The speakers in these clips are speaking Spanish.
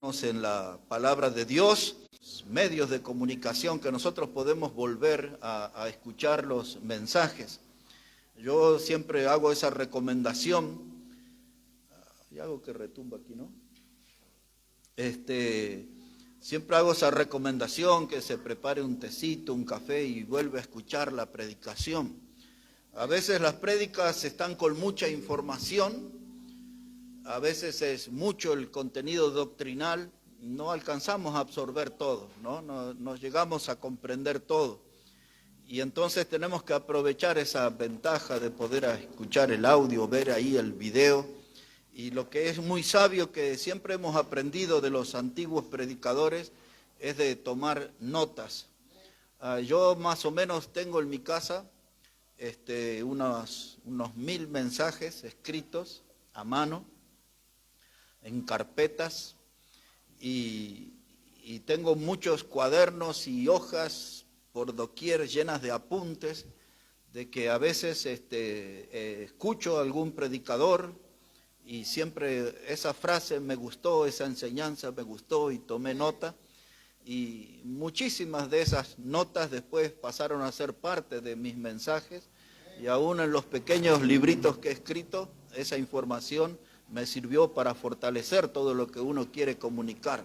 En la palabra de Dios, medios de comunicación que nosotros podemos volver a escuchar los mensajes. Yo siempre hago esa recomendación, y hago que retumba aquí, ¿no? Siempre hago esa recomendación que se prepare un tecito, un café y vuelve a escuchar la predicación. A veces las prédicas están con mucha información. A veces es mucho el contenido doctrinal, no alcanzamos a absorber todo, no llegamos a comprender todo. Y entonces tenemos que aprovechar esa ventaja de poder escuchar el audio, ver ahí el video. Y lo que es muy sabio, que siempre hemos aprendido de los antiguos predicadores, es de tomar notas. Yo más o menos tengo en mi casa unos 1000 mensajes escritos a mano, en carpetas, y tengo muchos cuadernos y hojas por doquier llenas de apuntes, de que a veces escucho a algún predicador y siempre esa frase me gustó, esa enseñanza me gustó y tomé nota, y muchísimas de esas notas después pasaron a ser parte de mis mensajes, y aún en los pequeños libritos que he escrito, esa información me sirvió para fortalecer todo lo que uno quiere comunicar.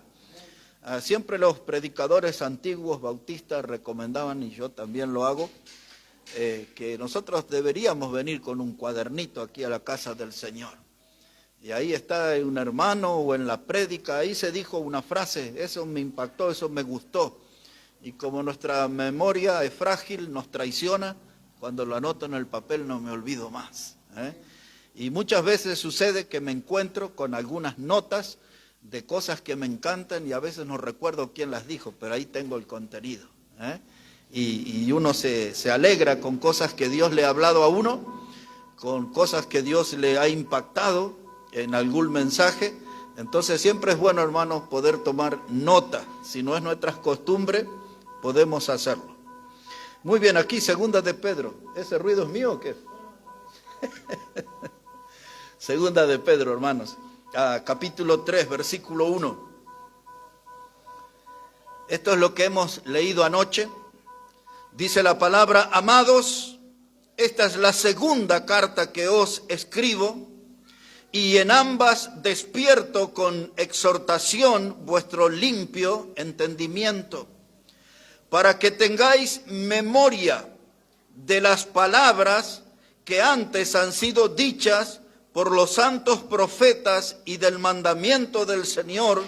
Siempre los predicadores antiguos bautistas recomendaban, y yo también lo hago, que nosotros deberíamos venir con un cuadernito aquí a la casa del Señor. Y ahí está un hermano o en la prédica, ahí se dijo una frase, eso me impactó, eso me gustó. Y como nuestra memoria es frágil, nos traiciona, cuando lo anoto en el papel no me olvido más. Y muchas veces sucede que me encuentro con algunas notas de cosas que me encantan y a veces no recuerdo quién las dijo, pero ahí tengo el contenido. Y uno se alegra con cosas que Dios le ha hablado a uno, con cosas que Dios le ha impactado en algún mensaje. Entonces siempre es bueno, hermanos, poder tomar nota. Si no es nuestra costumbre, podemos hacerlo. Muy bien, aquí segunda de Pedro. ¿Ese ruido es mío o qué? Segunda de Pedro, hermanos, capítulo 3, versículo 1. Esto es lo que hemos leído anoche. Dice la palabra: amados, esta es la segunda carta que os escribo, y en ambas despierto con exhortación vuestro limpio entendimiento, para que tengáis memoria de las palabras que antes han sido dichas por los santos profetas y del mandamiento del Señor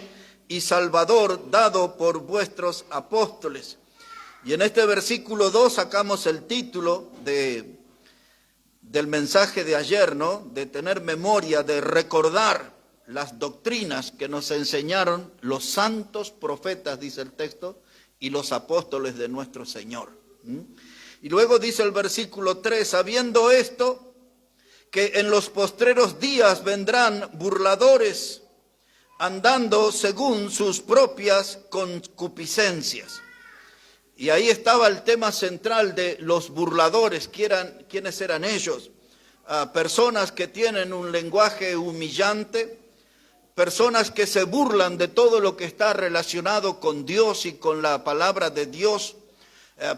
y Salvador dado por vuestros apóstoles. Y en este versículo 2 sacamos el título del mensaje de ayer, ¿no? De tener memoria, de recordar las doctrinas que nos enseñaron los santos profetas, dice el texto, y los apóstoles de nuestro Señor. Y luego dice el versículo 3, sabiendo esto, que en los postreros días vendrán burladores, andando según sus propias concupiscencias. Y ahí estaba el tema central de los burladores. ¿Quiénes eran ellos? Personas que tienen un lenguaje humillante, personas que se burlan de todo lo que está relacionado con Dios y con la palabra de Dios,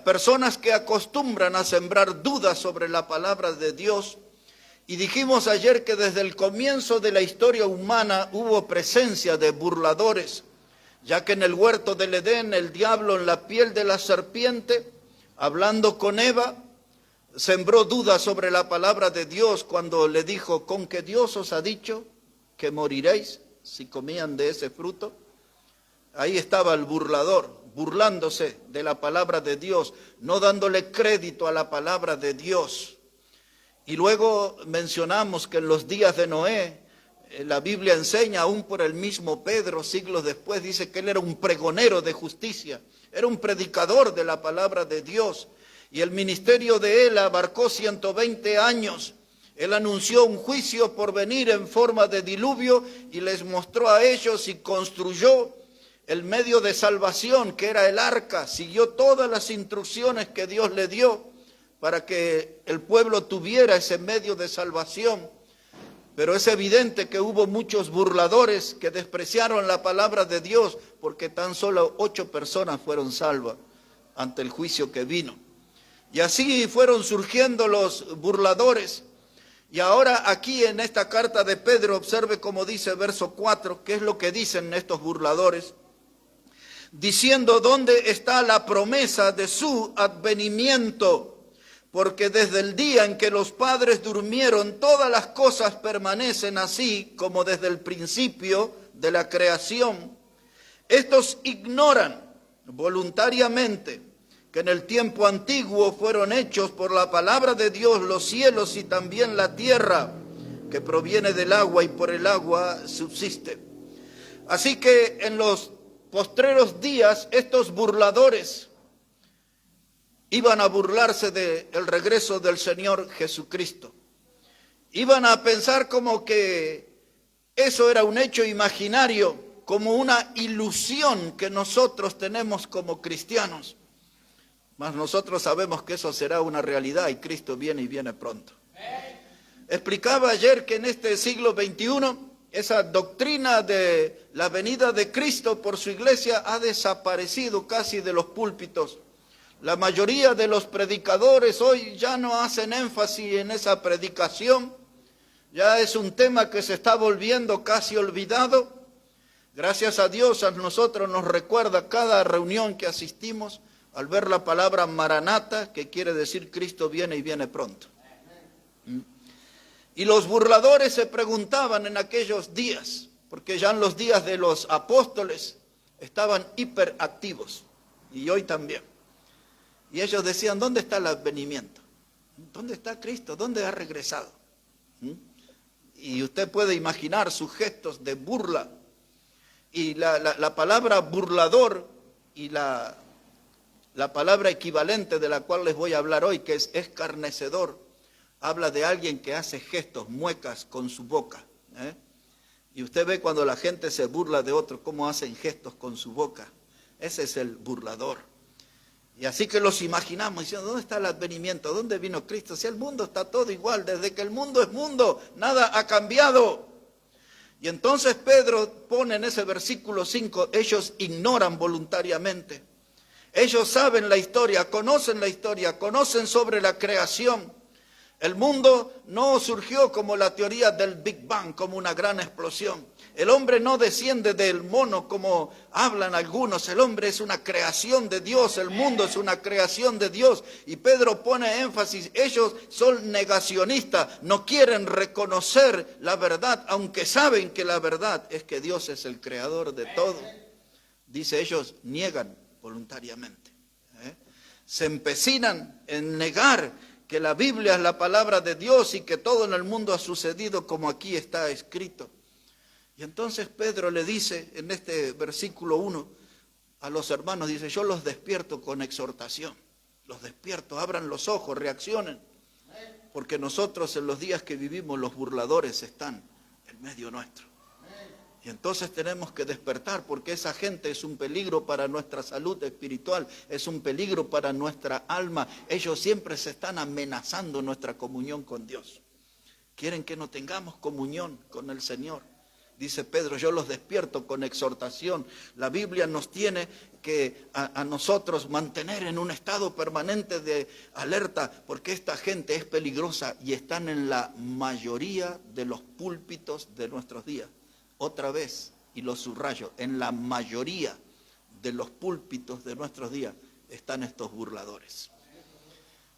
personas que acostumbran a sembrar dudas sobre la palabra de Dios. Y dijimos ayer que desde el comienzo de la historia humana hubo presencia de burladores, ya que en el huerto del Edén el diablo, en la piel de la serpiente, hablando con Eva, sembró dudas sobre la palabra de Dios cuando le dijo: ¿con qué Dios os ha dicho que moriréis si comían de ese fruto? Ahí estaba el burlador, burlándose de la palabra de Dios, no dándole crédito a la palabra de Dios. Y luego mencionamos que en los días de Noé, la Biblia enseña, aún por el mismo Pedro, siglos después, dice que él era un pregonero de justicia, era un predicador de la palabra de Dios. Y el ministerio de él abarcó 120 años. Él anunció un juicio por venir en forma de diluvio y les mostró a ellos y construyó el medio de salvación, que era el arca. Siguió todas las instrucciones que Dios le dio para que el pueblo tuviera ese medio de salvación. Pero es evidente que hubo muchos burladores que despreciaron la palabra de Dios, porque tan solo 8 personas fueron salvas ante el juicio que vino. Y así fueron surgiendo los burladores. Y ahora aquí en esta carta de Pedro, observe cómo dice verso 4, qué es lo que dicen estos burladores. Diciendo, ¿dónde está la promesa de su advenimiento? Porque desde el día en que los padres durmieron, todas las cosas permanecen así como desde el principio de la creación. Estos ignoran voluntariamente que en el tiempo antiguo fueron hechos por la palabra de Dios los cielos y también la tierra, que proviene del agua y por el agua subsiste. Así que en los postreros días estos burladores iban a burlarse del regreso del Señor Jesucristo. Iban a pensar como que eso era un hecho imaginario, como una ilusión que nosotros tenemos como cristianos. Mas nosotros sabemos que eso será una realidad y Cristo viene y viene pronto. Explicaba ayer que en este siglo XXI esa doctrina de la venida de Cristo por su iglesia ha desaparecido casi de los púlpitos. La mayoría de los predicadores hoy ya no hacen énfasis en esa predicación. Ya es un tema que se está volviendo casi olvidado. Gracias a Dios a nosotros nos recuerda cada reunión que asistimos al ver la palabra Maranata, que quiere decir Cristo viene y viene pronto. Y los burladores se preguntaban en aquellos días, porque ya en los días de los apóstoles estaban hiperactivos, y hoy también. Y ellos decían, ¿dónde está el advenimiento? ¿Dónde está Cristo? ¿Dónde ha regresado? Y usted puede imaginar sus gestos de burla. Y la palabra burlador y la palabra equivalente de la cual les voy a hablar hoy, que es escarnecedor, habla de alguien que hace gestos, muecas con su boca. Y usted ve cuando la gente se burla de otro, cómo hacen gestos con su boca. Ese es el burlador. Y así que los imaginamos diciendo, ¿dónde está el advenimiento? ¿Dónde vino Cristo? Si el mundo está todo igual, desde que el mundo es mundo, nada ha cambiado. Y entonces Pedro pone en ese versículo 5, ellos ignoran voluntariamente. Ellos saben la historia, conocen sobre la creación. El mundo no surgió como la teoría del Big Bang, como una gran explosión. El hombre no desciende del mono como hablan algunos. El hombre es una creación de Dios, el mundo es una creación de Dios. Y Pedro pone énfasis, ellos son negacionistas, no quieren reconocer la verdad, aunque saben que la verdad es que Dios es el creador de todo. Dice, ellos niegan voluntariamente. Se empecinan en negar que la Biblia es la palabra de Dios y que todo en el mundo ha sucedido como aquí está escrito. Y entonces Pedro le dice en este versículo 1 a los hermanos, dice, yo los despierto con exhortación, los despierto, abran los ojos, reaccionen, porque nosotros en los días que vivimos los burladores están en medio nuestro. Y entonces tenemos que despertar, porque esa gente es un peligro para nuestra salud espiritual, es un peligro para nuestra alma. Ellos siempre se están amenazando nuestra comunión con Dios. Quieren que no tengamos comunión con el Señor. Dice Pedro, yo los despierto con exhortación. La Biblia nos tiene que a nosotros mantener en un estado permanente de alerta, porque esta gente es peligrosa y están en la mayoría de los púlpitos de nuestros días. Otra vez, y lo subrayo, en la mayoría de los púlpitos de nuestros días están estos burladores.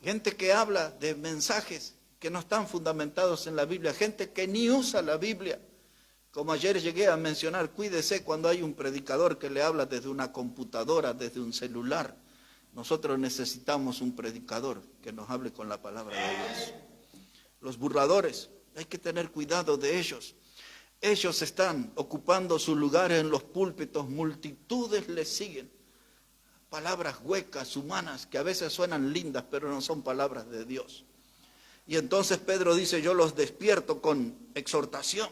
Gente que habla de mensajes que no están fundamentados en la Biblia, gente que ni usa la Biblia. Como ayer llegué a mencionar, cuídese cuando hay un predicador que le habla desde una computadora, desde un celular. Nosotros necesitamos un predicador que nos hable con la palabra de Dios. Los burladores, hay que tener cuidado de ellos. Ellos están ocupando sus lugares en los púlpitos, multitudes les siguen. Palabras huecas, humanas, que a veces suenan lindas, pero no son palabras de Dios. Y entonces Pedro dice, yo los despierto con exhortación,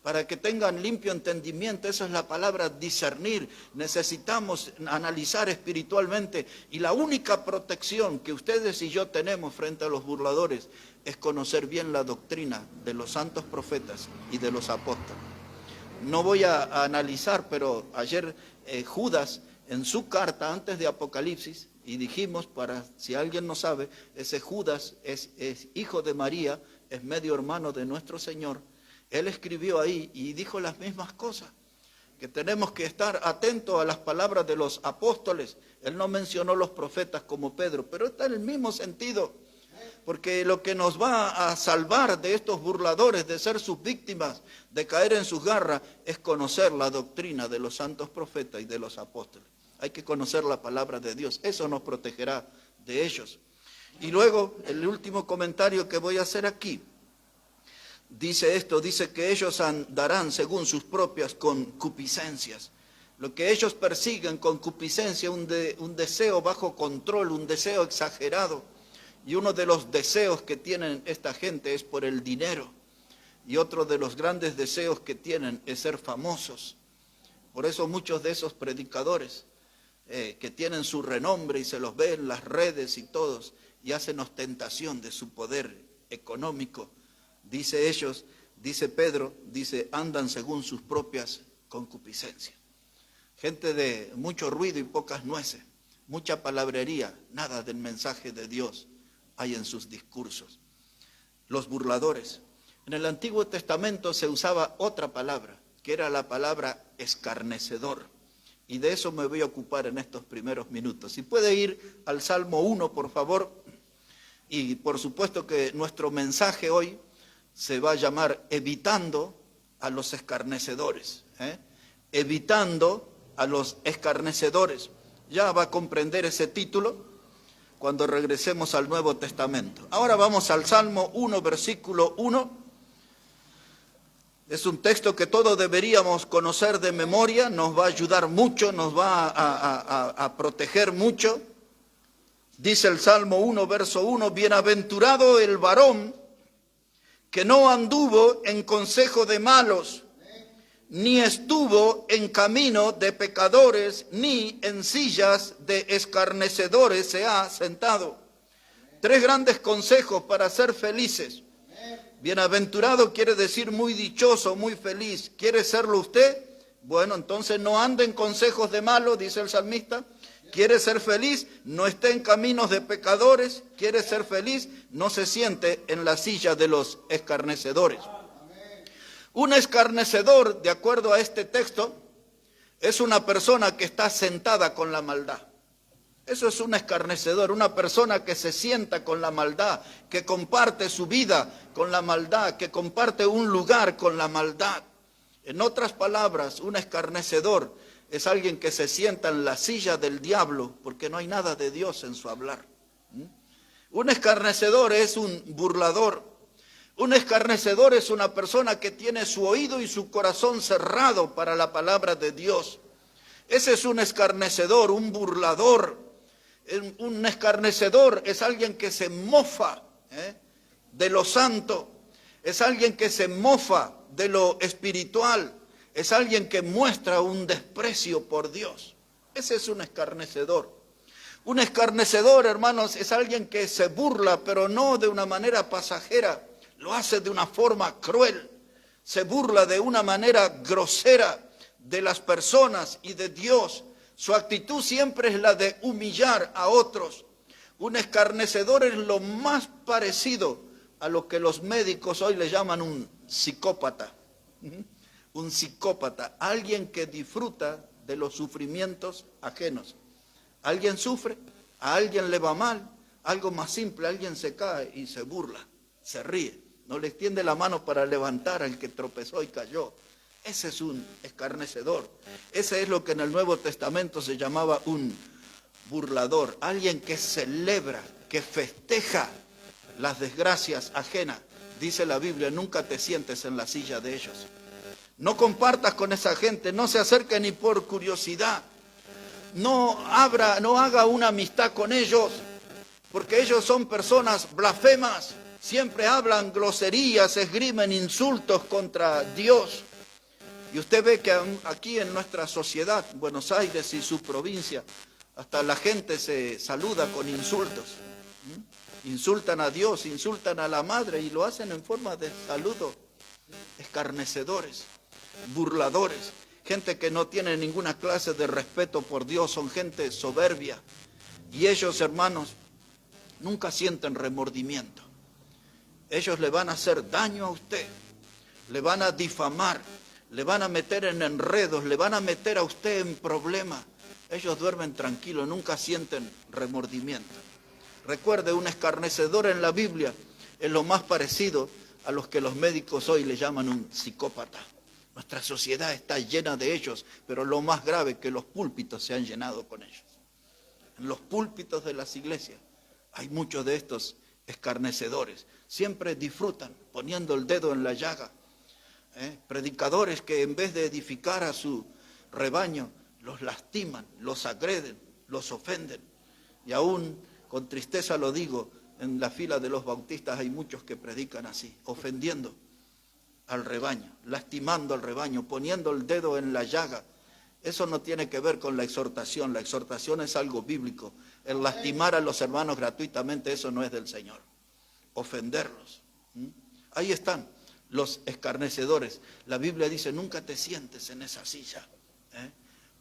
para que tengan limpio entendimiento. Esa es la palabra discernir. Necesitamos analizar espiritualmente, y la única protección que ustedes y yo tenemos frente a los burladores es conocer bien la doctrina de los santos profetas y de los apóstoles. No voy a analizar, pero ayer Judas, en su carta antes de Apocalipsis, y dijimos, para si alguien no sabe, ese Judas es hijo de María, es medio hermano de nuestro Señor. Él escribió ahí y dijo las mismas cosas, que tenemos que estar atentos a las palabras de los apóstoles. Él no mencionó los profetas como Pedro, pero está en el mismo sentido, porque lo que nos va a salvar de estos burladores, de ser sus víctimas, de caer en sus garras, es conocer la doctrina de los santos profetas y de los apóstoles. Hay que conocer la palabra de Dios, eso nos protegerá de ellos. Y luego, el último comentario que voy a hacer aquí, dice esto, dice que ellos andarán según sus propias concupiscencias. Lo que ellos persiguen, concupiscencia, un deseo bajo control, un deseo exagerado. Y uno de los deseos que tienen esta gente es por el dinero. Y otro de los grandes deseos que tienen es ser famosos. Por eso muchos de esos predicadores que tienen su renombre y se los ve en las redes y todos, y hacen ostentación de su poder económico, dice ellos, dice Pedro, dice, andan según sus propias concupiscencias. Gente de mucho ruido y pocas nueces, mucha palabrería, nada del mensaje de Dios hay en sus discursos. Los burladores. En el Antiguo Testamento se usaba otra palabra, que era la palabra escarnecedor. Y de eso me voy a ocupar en estos primeros minutos. Si puede ir al Salmo 1, por favor. Y por supuesto que nuestro mensaje hoy se va a llamar Evitando a los escarnecedores. Evitando a los escarnecedores. Ya va a comprender ese título cuando regresemos al Nuevo Testamento. Ahora vamos al Salmo 1, versículo 1. Es un texto que todos deberíamos conocer de memoria, nos va a ayudar mucho, nos va a proteger mucho. Dice el Salmo 1, verso 1, bienaventurado el varón que no anduvo en consejo de malos, ni estuvo en camino de pecadores, ni en sillas de escarnecedores se ha sentado. Tres grandes consejos para ser felices. Bienaventurado quiere decir muy dichoso, muy feliz. ¿Quiere serlo usted? Bueno, entonces no ande en consejos de malos, dice el salmista. ¿Quiere ser feliz? No esté en caminos de pecadores. ¿Quiere ser feliz? No se siente en la silla de los escarnecedores. Un escarnecedor, de acuerdo a este texto, es una persona que está sentada con la maldad. Eso es un escarnecedor, una persona que se sienta con la maldad, que comparte su vida con la maldad, que comparte un lugar con la maldad. En otras palabras, un escarnecedor es alguien que se sienta en la silla del diablo porque no hay nada de Dios en su hablar. Un escarnecedor es un burlador. Un escarnecedor es una persona que tiene su oído y su corazón cerrado para la palabra de Dios. Ese es un escarnecedor, un burlador. Un escarnecedor es alguien que se mofa de lo santo, es alguien que se mofa de lo espiritual, es alguien que muestra un desprecio por Dios. Ese es un escarnecedor. Un escarnecedor, hermanos, es alguien que se burla, pero no de una manera pasajera, lo hace de una forma cruel, se burla de una manera grosera de las personas y de Dios. Su actitud siempre es la de humillar a otros. Un escarnecedor es lo más parecido a lo que los médicos hoy le llaman un psicópata. Un psicópata, alguien que disfruta de los sufrimientos ajenos. Alguien sufre, a alguien le va mal, algo más simple, alguien se cae y se burla, se ríe. No le extiende la mano para levantar al que tropezó y cayó. Ese es un escarnecedor. Ese es lo que en el Nuevo Testamento se llamaba un burlador. Alguien que celebra, que festeja las desgracias ajenas. Dice la Biblia, nunca te sientes en la silla de ellos. No compartas con esa gente, no se acerque ni por curiosidad. No haga una amistad con ellos, porque ellos son personas blasfemas. Siempre hablan groserías, esgrimen insultos contra Dios. Y usted ve que aquí en nuestra sociedad, Buenos Aires y su provincia, hasta la gente se saluda con insultos. Insultan a Dios, insultan a la madre y lo hacen en forma de saludo. Escarnecedores, burladores, gente que no tiene ninguna clase de respeto por Dios, son gente soberbia. Y ellos, hermanos, nunca sienten remordimiento. Ellos le van a hacer daño a usted, le van a difamar, le van a meter en enredos, le van a meter a usted en problemas. Ellos duermen tranquilos, nunca sienten remordimiento. Recuerde, un escarnecedor en la Biblia es lo más parecido a los que los médicos hoy le llaman un psicópata. Nuestra sociedad está llena de ellos, pero lo más grave es que los púlpitos se han llenado con ellos. En los púlpitos de las iglesias hay muchos de estos escarnecedores. Siempre disfrutan poniendo el dedo en la llaga. Predicadores que en vez de edificar a su rebaño, los lastiman, los agreden, los ofenden. Y aún con tristeza lo digo, en la fila de los bautistas hay muchos que predican así, ofendiendo al rebaño, lastimando al rebaño, poniendo el dedo en la llaga. Eso no tiene que ver con la exhortación es algo bíblico. El lastimar a los hermanos gratuitamente, eso no es del Señor. Ofenderlos. Ahí están los escarnecedores. La Biblia dice, nunca te sientes en esa silla,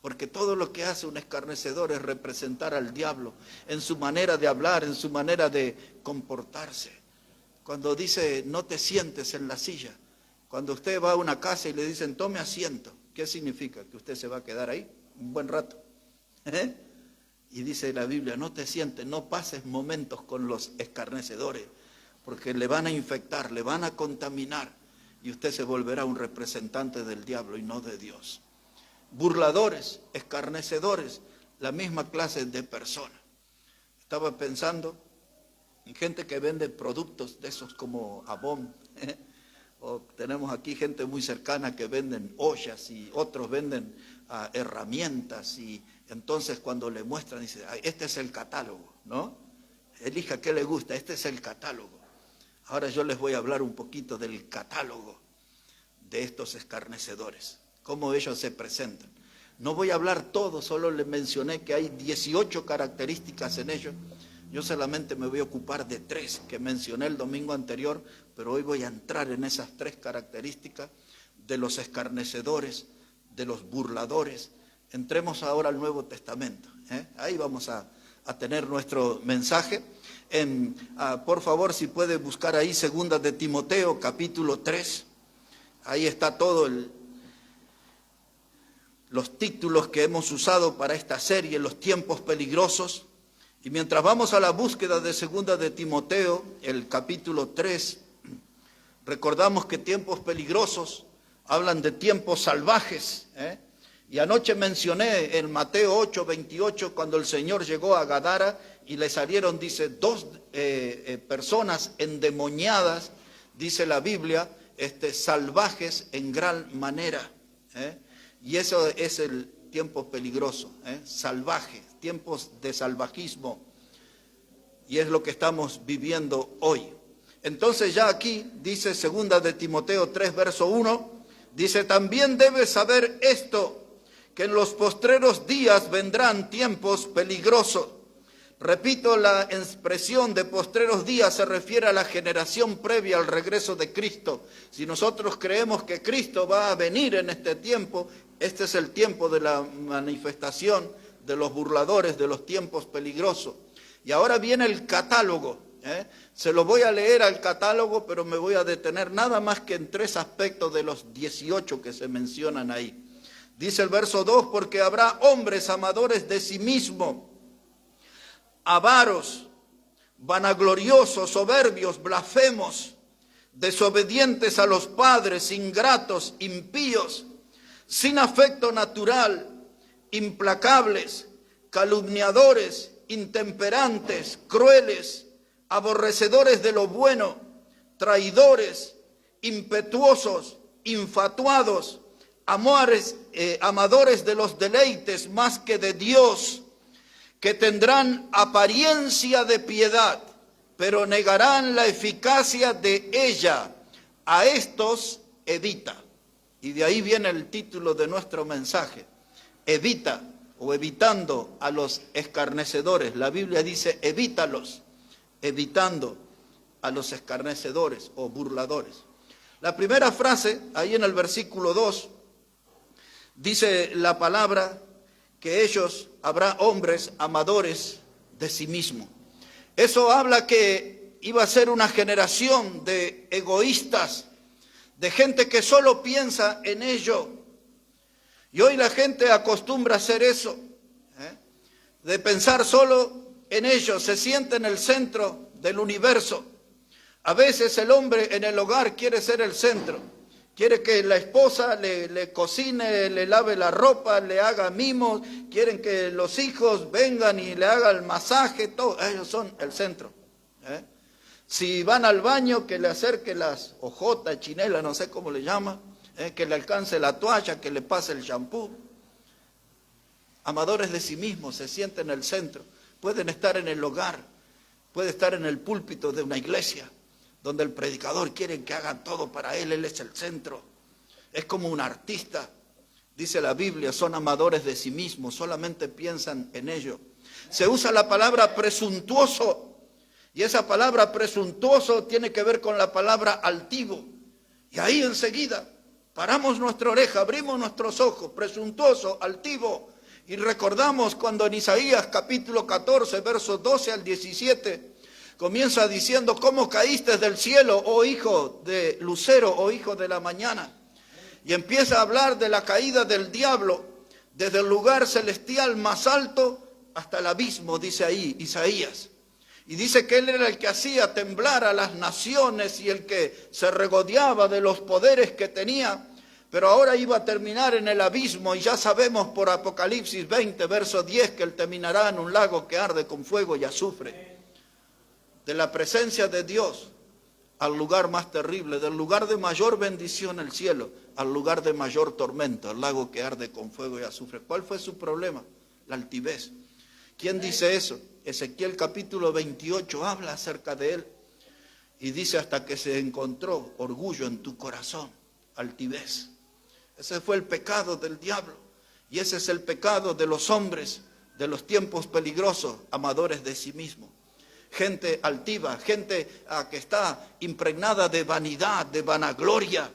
porque todo lo que hace un escarnecedor es representar al diablo en su manera de hablar, en su manera de comportarse. Cuando dice, no te sientes en la silla, cuando usted va a una casa y le dicen, tome asiento, ¿qué significa? Que usted se va a quedar ahí un buen rato. Y dice la Biblia, no te sientes, no pases momentos con los escarnecedores, porque le van a infectar, le van a contaminar, y usted se volverá un representante del diablo y no de Dios. Burladores, escarnecedores, la misma clase de personas. Estaba pensando en gente que vende productos de esos como Avon, o tenemos aquí gente muy cercana que venden ollas y otros venden herramientas, y entonces cuando le muestran dice, este es el catálogo, ¿no? Elija qué le gusta, este es el catálogo. Ahora yo les voy a hablar un poquito del catálogo de estos escarnecedores, cómo ellos se presentan. No voy a hablar todo, solo les mencioné que hay 18 características en ellos. Yo solamente me voy a ocupar de 3 que mencioné el domingo anterior, pero hoy voy a entrar en esas 3 características de los escarnecedores, de los burladores. Entremos ahora al Nuevo Testamento. Ahí vamos a tener nuestro mensaje. Por favor, si puede buscar ahí 2 de Timoteo, capítulo 3. Ahí está todo los títulos que hemos usado para esta serie, los tiempos peligrosos. Y mientras vamos a la búsqueda de 2 de Timoteo, el capítulo 3, recordamos que tiempos peligrosos hablan de tiempos salvajes. Y anoche mencioné en Mateo 8:28, cuando el Señor llegó a Gadara y le salieron, dice, 2 personas endemoniadas, dice la Biblia, salvajes en gran manera. Y eso es el tiempo peligroso, salvaje, tiempos de salvajismo. Y es lo que estamos viviendo hoy. Entonces ya aquí dice 2 de Timoteo 3, verso 1, dice, también debes saber esto, que en los postreros días vendrán tiempos peligrosos. Repito, la expresión de postreros días se refiere a la generación previa al regreso de Cristo. Si nosotros creemos que Cristo va a venir en este tiempo, este es el tiempo de la manifestación de los burladores, de los tiempos peligrosos. Y ahora viene el catálogo. Se lo voy a leer al catálogo, pero me voy a detener nada más que en 3 aspectos de los 18 que se mencionan ahí. Dice el verso 2, porque habrá hombres amadores de sí mismos, avaros, vanagloriosos, soberbios, blasfemos, desobedientes a los padres, ingratos, impíos, sin afecto natural, implacables, calumniadores, intemperantes, crueles, aborrecedores de lo bueno, traidores, impetuosos, infatuados, amadores de los deleites más que de Dios, que tendrán apariencia de piedad, pero negarán la eficacia de ella. A estos evita. Y de ahí viene el título de nuestro mensaje. Evita o evitando a los escarnecedores. La Biblia dice evítalos, evitando a los escarnecedores o burladores. La primera frase, ahí en el versículo 2, dice la palabra que ellos, habrá hombres amadores de sí mismo. Eso habla que iba a ser una generación de egoístas, de gente que solo piensa en ello. Y hoy la gente acostumbra a hacer eso, de pensar solo en ello, se siente en el centro del universo. A veces el hombre en el hogar quiere ser el centro, quiere que la esposa le cocine, le lave la ropa, le haga mimos, quieren que los hijos vengan y le hagan el masaje, todo, ellos son el centro. Si van al baño, que le acerque las ojotas, chinelas, no sé cómo le llama, que le alcance la toalla, que le pase el champú. Amadores de sí mismos, se sienten en el centro. Pueden estar en el hogar, puede estar en el púlpito de una iglesia, donde el predicador quiere que hagan todo para él es el centro. Es como un artista, dice la Biblia, son amadores de sí mismos, solamente piensan en ello. Se usa la palabra presuntuoso, y esa palabra presuntuoso tiene que ver con la palabra altivo. Y ahí enseguida paramos nuestra oreja, abrimos nuestros ojos, presuntuoso, altivo, y recordamos cuando en Isaías capítulo 14, versos 12 al 17, comienza diciendo, ¿cómo caíste del cielo, oh hijo de lucero, oh hijo de la mañana? Y empieza a hablar de la caída del diablo, desde el lugar celestial más alto hasta el abismo, dice ahí Isaías. Y dice que él era el que hacía temblar a las naciones y el que se regodeaba de los poderes que tenía, pero ahora iba a terminar en el abismo, y ya sabemos por Apocalipsis 20, verso 10, que él terminará en un lago que arde con fuego y azufre. De la presencia de Dios al lugar más terrible, del lugar de mayor bendición, el cielo, al lugar de mayor tormento, el lago que arde con fuego y azufre. ¿Cuál fue su problema? La altivez. ¿Quién dice eso? Ezequiel capítulo 28 habla acerca de él y dice hasta que se encontró orgullo en tu corazón, altivez. Ese fue el pecado del diablo y ese es el pecado de los hombres de los tiempos peligrosos, amadores de sí mismos. Gente altiva, gente que está impregnada de vanidad, de vanagloria.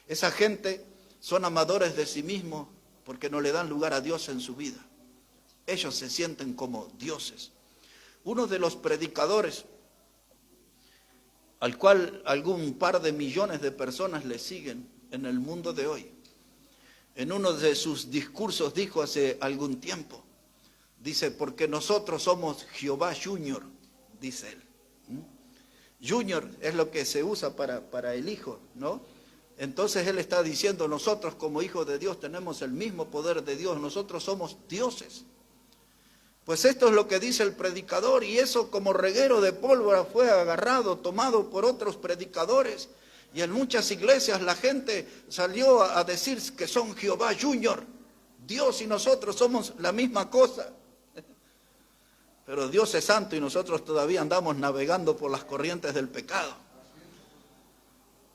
Esa gente son amadores de sí mismos porque no le dan lugar a Dios en su vida. Ellos se sienten como dioses. Uno de los predicadores, al cual algún par de millones de personas le siguen en el mundo de hoy, en uno de sus discursos dijo hace algún tiempo, dice, porque nosotros somos Jehová Junior, dice él. Junior es lo que se usa para el hijo, ¿no? Entonces él está diciendo, nosotros como hijos de Dios tenemos el mismo poder de Dios, nosotros somos dioses. Pues esto es lo que dice el predicador, y eso como reguero de pólvora fue agarrado, tomado por otros predicadores, y en muchas iglesias la gente salió a decir que son Jehová Junior, Dios y nosotros somos la misma cosa. Pero Dios es santo y nosotros todavía andamos navegando por las corrientes del pecado.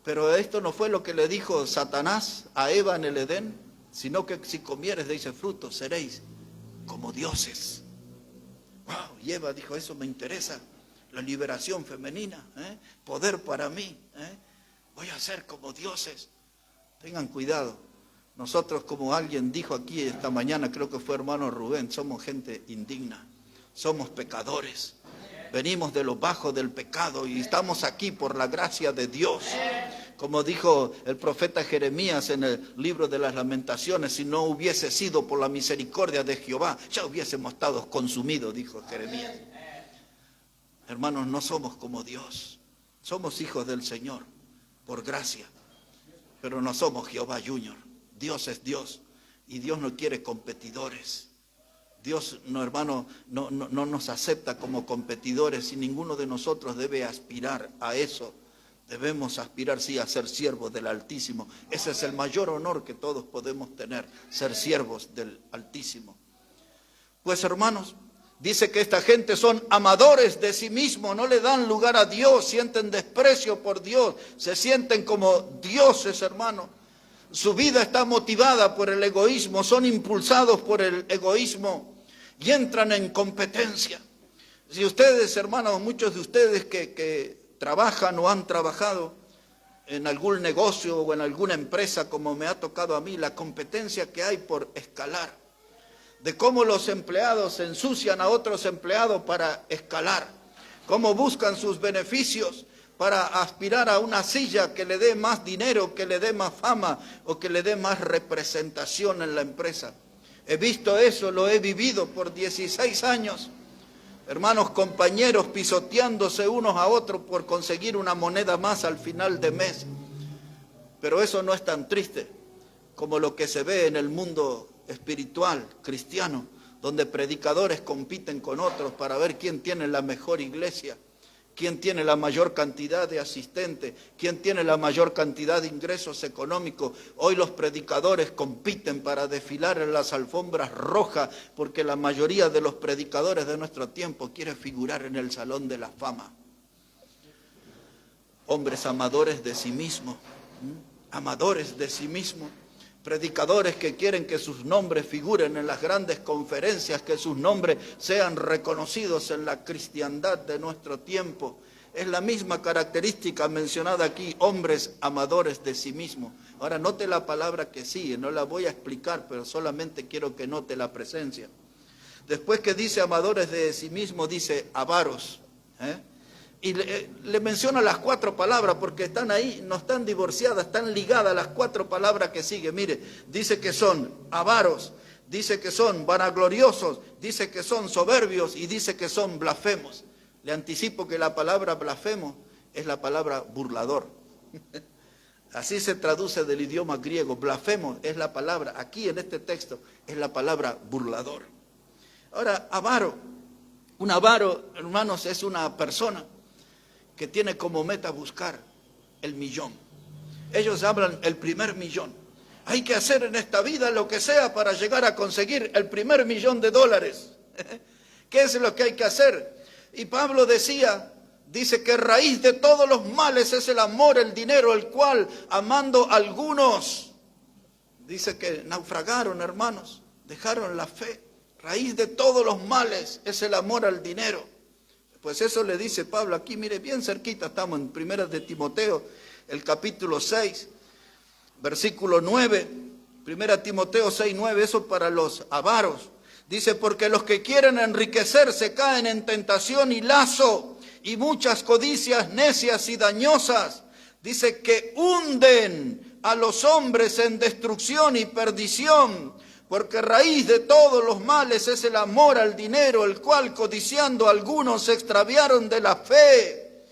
Pero esto no fue lo que le dijo Satanás a Eva en el Edén, sino que si comieres de ese fruto seréis como dioses. Wow, y Eva dijo, eso me interesa, la liberación femenina, poder para mí, voy a ser como dioses. Tengan cuidado, nosotros como alguien dijo aquí esta mañana, creo que fue hermano Rubén, somos gente indigna, somos pecadores, venimos de lo bajo del pecado y estamos aquí por la gracia de Dios. Como dijo el profeta Jeremías en el libro de las Lamentaciones, si no hubiese sido por la misericordia de Jehová, ya hubiésemos estado consumidos, dijo Jeremías. Hermanos, no somos como Dios, somos hijos del Señor, por gracia, pero no somos Jehová Junior. Dios es Dios y Dios no quiere competidores. Dios, no, hermano, no nos acepta como competidores y ninguno de nosotros debe aspirar a eso. Debemos aspirar, sí, a ser siervos del Altísimo. Ese es el mayor honor que todos podemos tener, ser siervos del Altísimo. Pues, hermanos, dice que esta gente son amadores de sí mismos, no le dan lugar a Dios, sienten desprecio por Dios, se sienten como dioses, hermano. Su vida está motivada por el egoísmo, son impulsados por el egoísmo y entran en competencia. Si ustedes, hermanos, muchos de ustedes que trabajan o han trabajado en algún negocio o en alguna empresa, como me ha tocado a mí, la competencia que hay por escalar, de cómo los empleados ensucian a otros empleados para escalar, cómo buscan sus beneficios para aspirar a una silla que le dé más dinero, que le dé más fama o que le dé más representación en la empresa. He visto eso, lo he vivido por 16 años. Hermanos, compañeros pisoteándose unos a otros por conseguir una moneda más al final de mes. Pero eso no es tan triste como lo que se ve en el mundo espiritual, cristiano, donde predicadores compiten con otros para ver quién tiene la mejor iglesia, quién tiene la mayor cantidad de asistentes, quién tiene la mayor cantidad de ingresos económicos. Hoy los predicadores compiten para desfilar en las alfombras rojas, porque la mayoría de los predicadores de nuestro tiempo quiere figurar en el salón de la fama. Hombres amadores de sí mismos, amadores de sí mismos. Predicadores que quieren que sus nombres figuren en las grandes conferencias, que sus nombres sean reconocidos en la cristiandad de nuestro tiempo. Es la misma característica mencionada aquí, hombres amadores de sí mismos. Ahora note la palabra que sigue, no la voy a explicar, pero solamente quiero que note la presencia. Después que dice amadores de sí mismos, dice avaros. Y le menciona las 4 palabras porque están ahí, no están divorciadas, están ligadas las 4 palabras que sigue. Mire, dice que son avaros, dice que son vanagloriosos, dice que son soberbios y dice que son blasfemos. Le anticipo que la palabra blasfemo es la palabra burlador. Así se traduce del idioma griego. Blasfemo es la palabra, aquí en este texto, es la palabra burlador. Ahora, avaro. Un avaro, hermanos, es una persona que tiene como meta buscar el millón. Ellos hablan el primer millón. Hay que hacer en esta vida lo que sea para llegar a conseguir el primer $1.000.000. ¿Qué es lo que hay que hacer? Y Pablo dice que raíz de todos los males es el amor, el dinero, el cual, amando a algunos, dice que naufragaron, hermanos, dejaron la fe. Raíz de todos los males es el amor al dinero. Pues eso le dice Pablo aquí, mire, bien cerquita, estamos en 1 de Timoteo, el capítulo 6, versículo 9, 1 Timoteo 6, 9, eso para los avaros. Dice, porque los que quieren enriquecerse caen en tentación y lazo y muchas codicias necias y dañosas. Dice que hunden a los hombres en destrucción y perdición. Porque raíz de todos los males es el amor al dinero, el cual codiciando algunos se extraviaron de la fe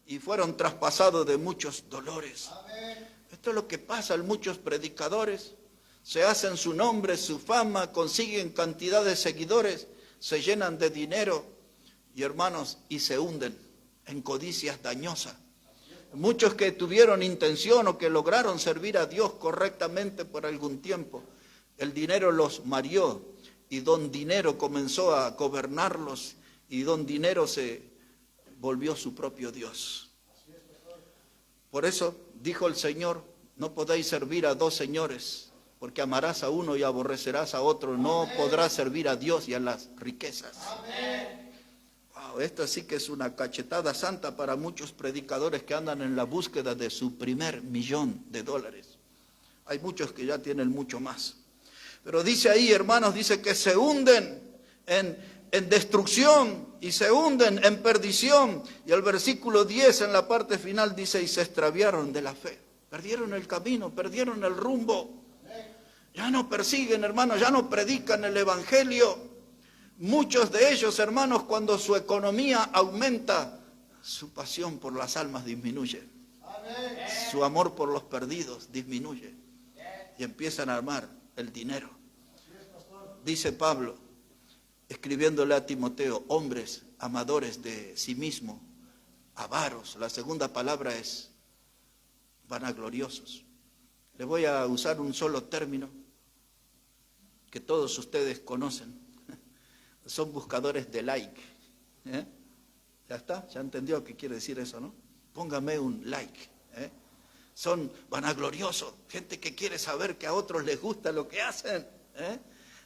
y fueron traspasados de muchos dolores. Amén. Esto es lo que pasa en muchos predicadores. Se hacen su nombre, su fama, consiguen cantidad de seguidores, se llenan de dinero y hermanos, y se hunden en codicias dañosas. Muchos que tuvieron intención o que lograron servir a Dios correctamente por algún tiempo, el dinero los mareó y don dinero comenzó a gobernarlos y don dinero se volvió su propio Dios. Por eso dijo el Señor, no podéis servir a 2 señores, porque amarás a uno y aborrecerás a otro. No podrás servir a Dios y a las riquezas. Wow, esto sí que es una cachetada santa para muchos predicadores que andan en la búsqueda de su primer $1.000.000. Hay muchos que ya tienen mucho más. Pero dice ahí, hermanos, dice que se hunden en destrucción y se hunden en perdición. Y el versículo 10 en la parte final dice, y se extraviaron de la fe. Perdieron el camino, perdieron el rumbo. Ya no persiguen, hermanos, ya no predican el evangelio. Muchos de ellos, hermanos, cuando su economía aumenta, su pasión por las almas disminuye. Su amor por los perdidos disminuye. Y empiezan a armar el dinero. Dice Pablo, escribiéndole a Timoteo, hombres amadores de sí mismo, avaros. La segunda palabra es vanagloriosos. Le voy a usar un solo término que todos ustedes conocen. Son buscadores de like. ¿Ya está? ¿Ya entendió qué quiere decir eso, no? Póngame un like. son vanagloriosos, gente que quiere saber que a otros les gusta lo que hacen,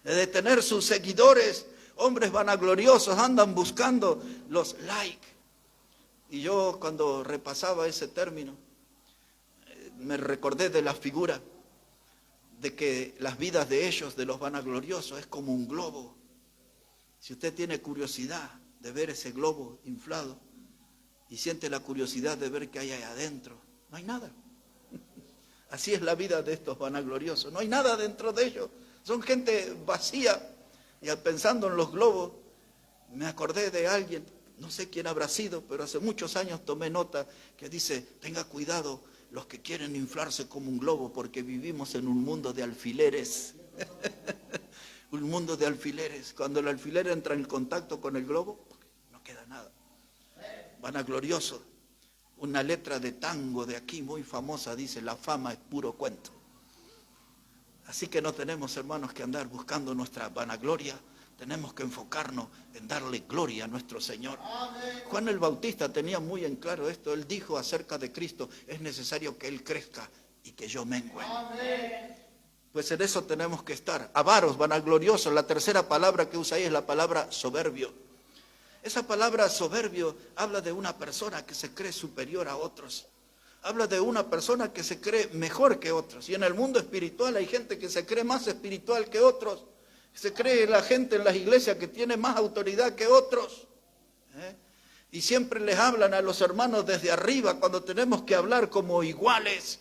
de tener sus seguidores, hombres vanagloriosos, andan buscando los likes. Y yo cuando repasaba ese término, me recordé de la figura de que las vidas de ellos, de los vanagloriosos, es como un globo. Si usted tiene curiosidad de ver ese globo inflado y siente la curiosidad de ver qué hay ahí adentro, no hay nada. Así es la vida de estos vanagloriosos, no hay nada dentro de ellos, son gente vacía. Y pensando en los globos, me acordé de alguien, no sé quién habrá sido, pero hace muchos años tomé nota que dice, tenga cuidado los que quieren inflarse como un globo, porque vivimos en un mundo de alfileres. Un mundo de alfileres. Cuando el alfiler entra en contacto con el globo, no queda nada. Vanaglorioso. Una letra de tango de aquí muy famosa dice, la fama es puro cuento. Así que no tenemos, hermanos, que andar buscando nuestra vanagloria. Tenemos que enfocarnos en darle gloria a nuestro Señor. Amén. Juan el Bautista tenía muy en claro esto. Él dijo acerca de Cristo, es necesario que Él crezca y que yo mengüe. Amén. Pues en eso tenemos que estar. Avaros, vanagloriosos. La tercera palabra que usa ahí es la palabra soberbio. Esa palabra soberbio habla de una persona que se cree superior a otros. Habla de una persona que se cree mejor que otros. Y en el mundo espiritual hay gente que se cree más espiritual que otros. Se cree la gente en las iglesias que tiene más autoridad que otros. Y siempre les hablan a los hermanos desde arriba cuando tenemos que hablar como iguales.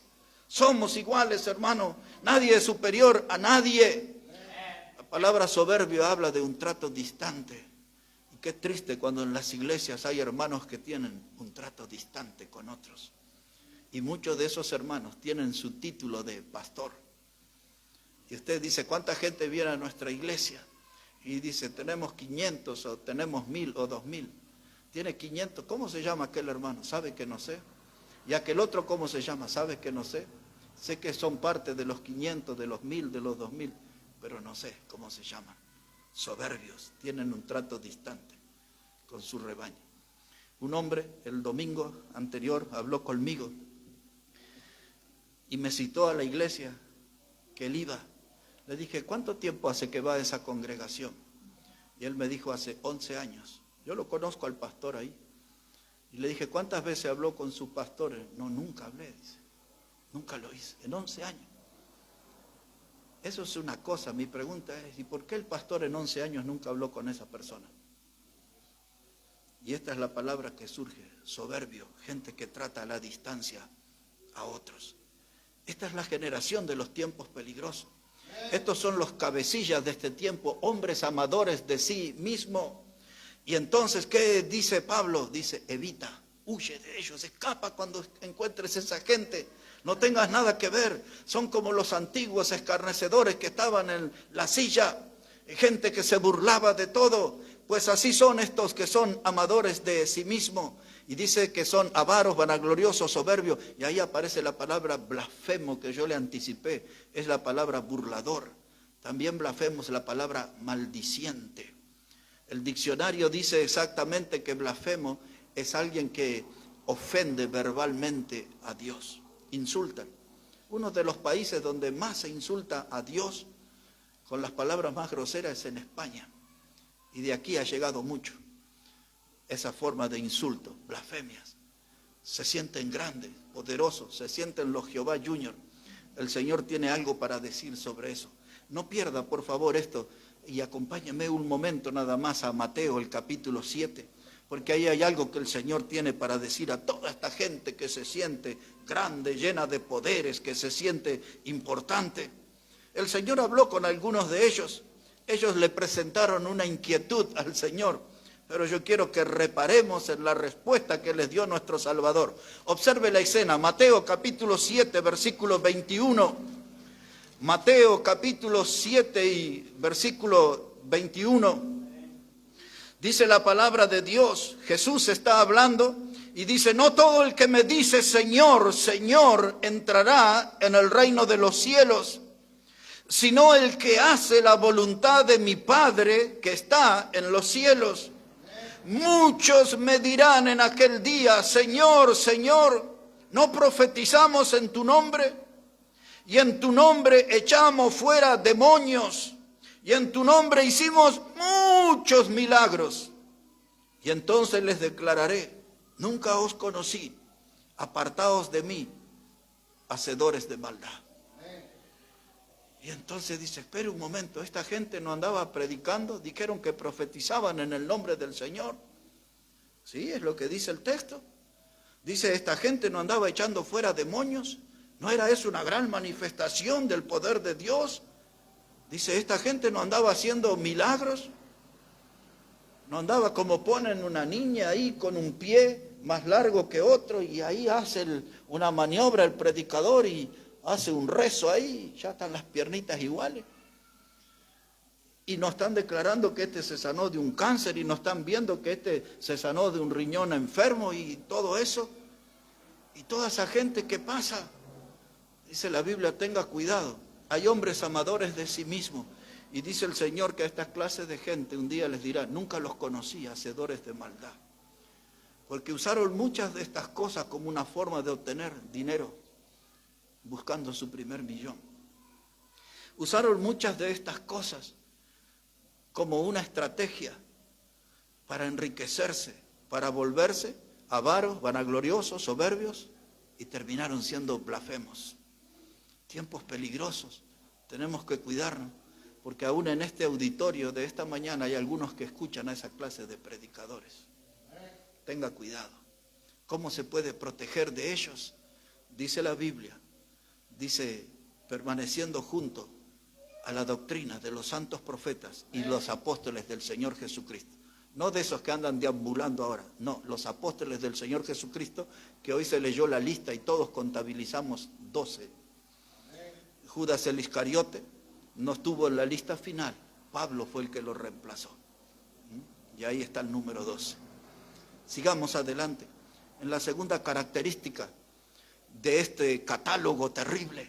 Somos iguales, hermano. Nadie es superior a nadie. La palabra soberbio habla de un trato distante. Y qué triste cuando en las iglesias hay hermanos que tienen un trato distante con otros. Y muchos de esos hermanos tienen su título de pastor. Y usted dice, ¿cuánta gente viene a nuestra iglesia? Y dice, tenemos 500 o tenemos 1000 o 2000. Tiene 500, ¿cómo se llama aquel hermano? ¿Sabe que no sé? Y aquel otro, ¿cómo se llama? ¿Sabe que no sé? Sé que son parte de los 500, de los 1000, de los 2000, pero no sé cómo se llaman. Soberbios, tienen un trato distante con su rebaño. Un hombre el domingo anterior habló conmigo y me citó a la iglesia que él iba. Le dije, ¿cuánto tiempo hace que va a esa congregación? Y él me dijo, hace 11 años. Yo lo conozco al pastor ahí. Y le dije, ¿cuántas veces habló con sus pastores? No, nunca hablé, dice. Nunca lo hice, en 11 años. Eso es una cosa. Mi pregunta es, ¿y por qué el pastor en 11 años nunca habló con esa persona? Y esta es la palabra que surge, soberbio, gente que trata a la distancia a otros. Esta es la generación de los tiempos peligrosos. Estos son los cabecillas de este tiempo, hombres amadores de sí mismo. Y entonces, ¿qué dice Pablo? Dice, evita, huye de ellos, escapa cuando encuentres esa gente. No tengas nada que ver. Son como los antiguos escarnecedores que estaban en la silla, gente que se burlaba de todo. Pues así son estos que son amadores de sí mismo. Y dice que son avaros, vanagloriosos, soberbios. Y ahí aparece la palabra blasfemo que yo le anticipé. Es la palabra burlador. También blasfemo es la palabra maldiciente. El diccionario dice exactamente que blasfemo es alguien que ofende verbalmente a Dios. Insultan. Uno de los países donde más se insulta a Dios con las palabras más groseras es en España. Y de aquí ha llegado mucho esa forma de insulto, blasfemias. Se sienten grandes, poderosos, se sienten los Jehová Junior. El Señor tiene algo para decir sobre eso. No pierda, por favor, esto y acompáñeme un momento nada más a Mateo, el capítulo 7, porque ahí hay algo que el Señor tiene para decir a toda esta gente que se siente grande, llena de poderes, que se siente importante. El Señor habló con algunos de ellos. Ellos le presentaron una inquietud al Señor, pero yo quiero que reparemos en la respuesta que les dio nuestro Salvador. Observe la escena, Mateo capítulo 7, versículo 21. Mateo capítulo 7 y versículo 21. Dice la palabra de Dios, Jesús está hablando y dice, no todo el que me dice Señor, Señor, entrará en el reino de los cielos, sino el que hace la voluntad de mi Padre que está en los cielos. Muchos me dirán en aquel día, Señor, Señor, ¿No profetizamos en tu nombre? Y en tu nombre echamos fuera demonios. Y en tu nombre hicimos muchos milagros. Y entonces les declararé, nunca os conocí, apartaos de mí, hacedores de maldad. Y entonces dice, espere un momento, esta gente no andaba predicando, dijeron que profetizaban en el nombre del Señor. Sí, es lo que dice el texto. Dice, esta gente no andaba echando fuera demonios. ¿No era eso una gran manifestación del poder de Dios? Dice, esta gente no andaba haciendo milagros. No andaba como ponen una niña ahí con un pie más largo que otro y ahí hace una maniobra el predicador y hace un rezo ahí, ya están las piernitas iguales. Y nos están declarando que este se sanó de un cáncer y nos están viendo que este se sanó de un riñón enfermo y todo eso. Y toda esa gente, ¿qué pasa? Dice la Biblia, tenga cuidado. Hay hombres amadores de sí mismos. Y dice el Señor que a estas clases de gente un día les dirá, nunca los conocí, hacedores de maldad. Porque usaron muchas de estas cosas como una forma de obtener dinero, buscando su primer millón. Usaron muchas de estas cosas como una estrategia para enriquecerse, para volverse avaros, vanagloriosos, soberbios, y terminaron siendo blasfemos. Tiempos peligrosos, tenemos que cuidarnos, porque aún en este auditorio de esta mañana hay algunos que escuchan a esa clase de predicadores. Tenga cuidado. ¿Cómo se puede proteger de ellos? Dice la Biblia, dice, permaneciendo junto a la doctrina de los santos profetas y los apóstoles del Señor Jesucristo. No de esos que andan deambulando ahora, no, los apóstoles del Señor Jesucristo, que hoy se leyó la lista y todos contabilizamos 12. Judas el Iscariote no estuvo en la lista final, Pablo fue el que lo reemplazó. Y ahí está el número 12. Sigamos adelante. En la segunda característica de este catálogo terrible.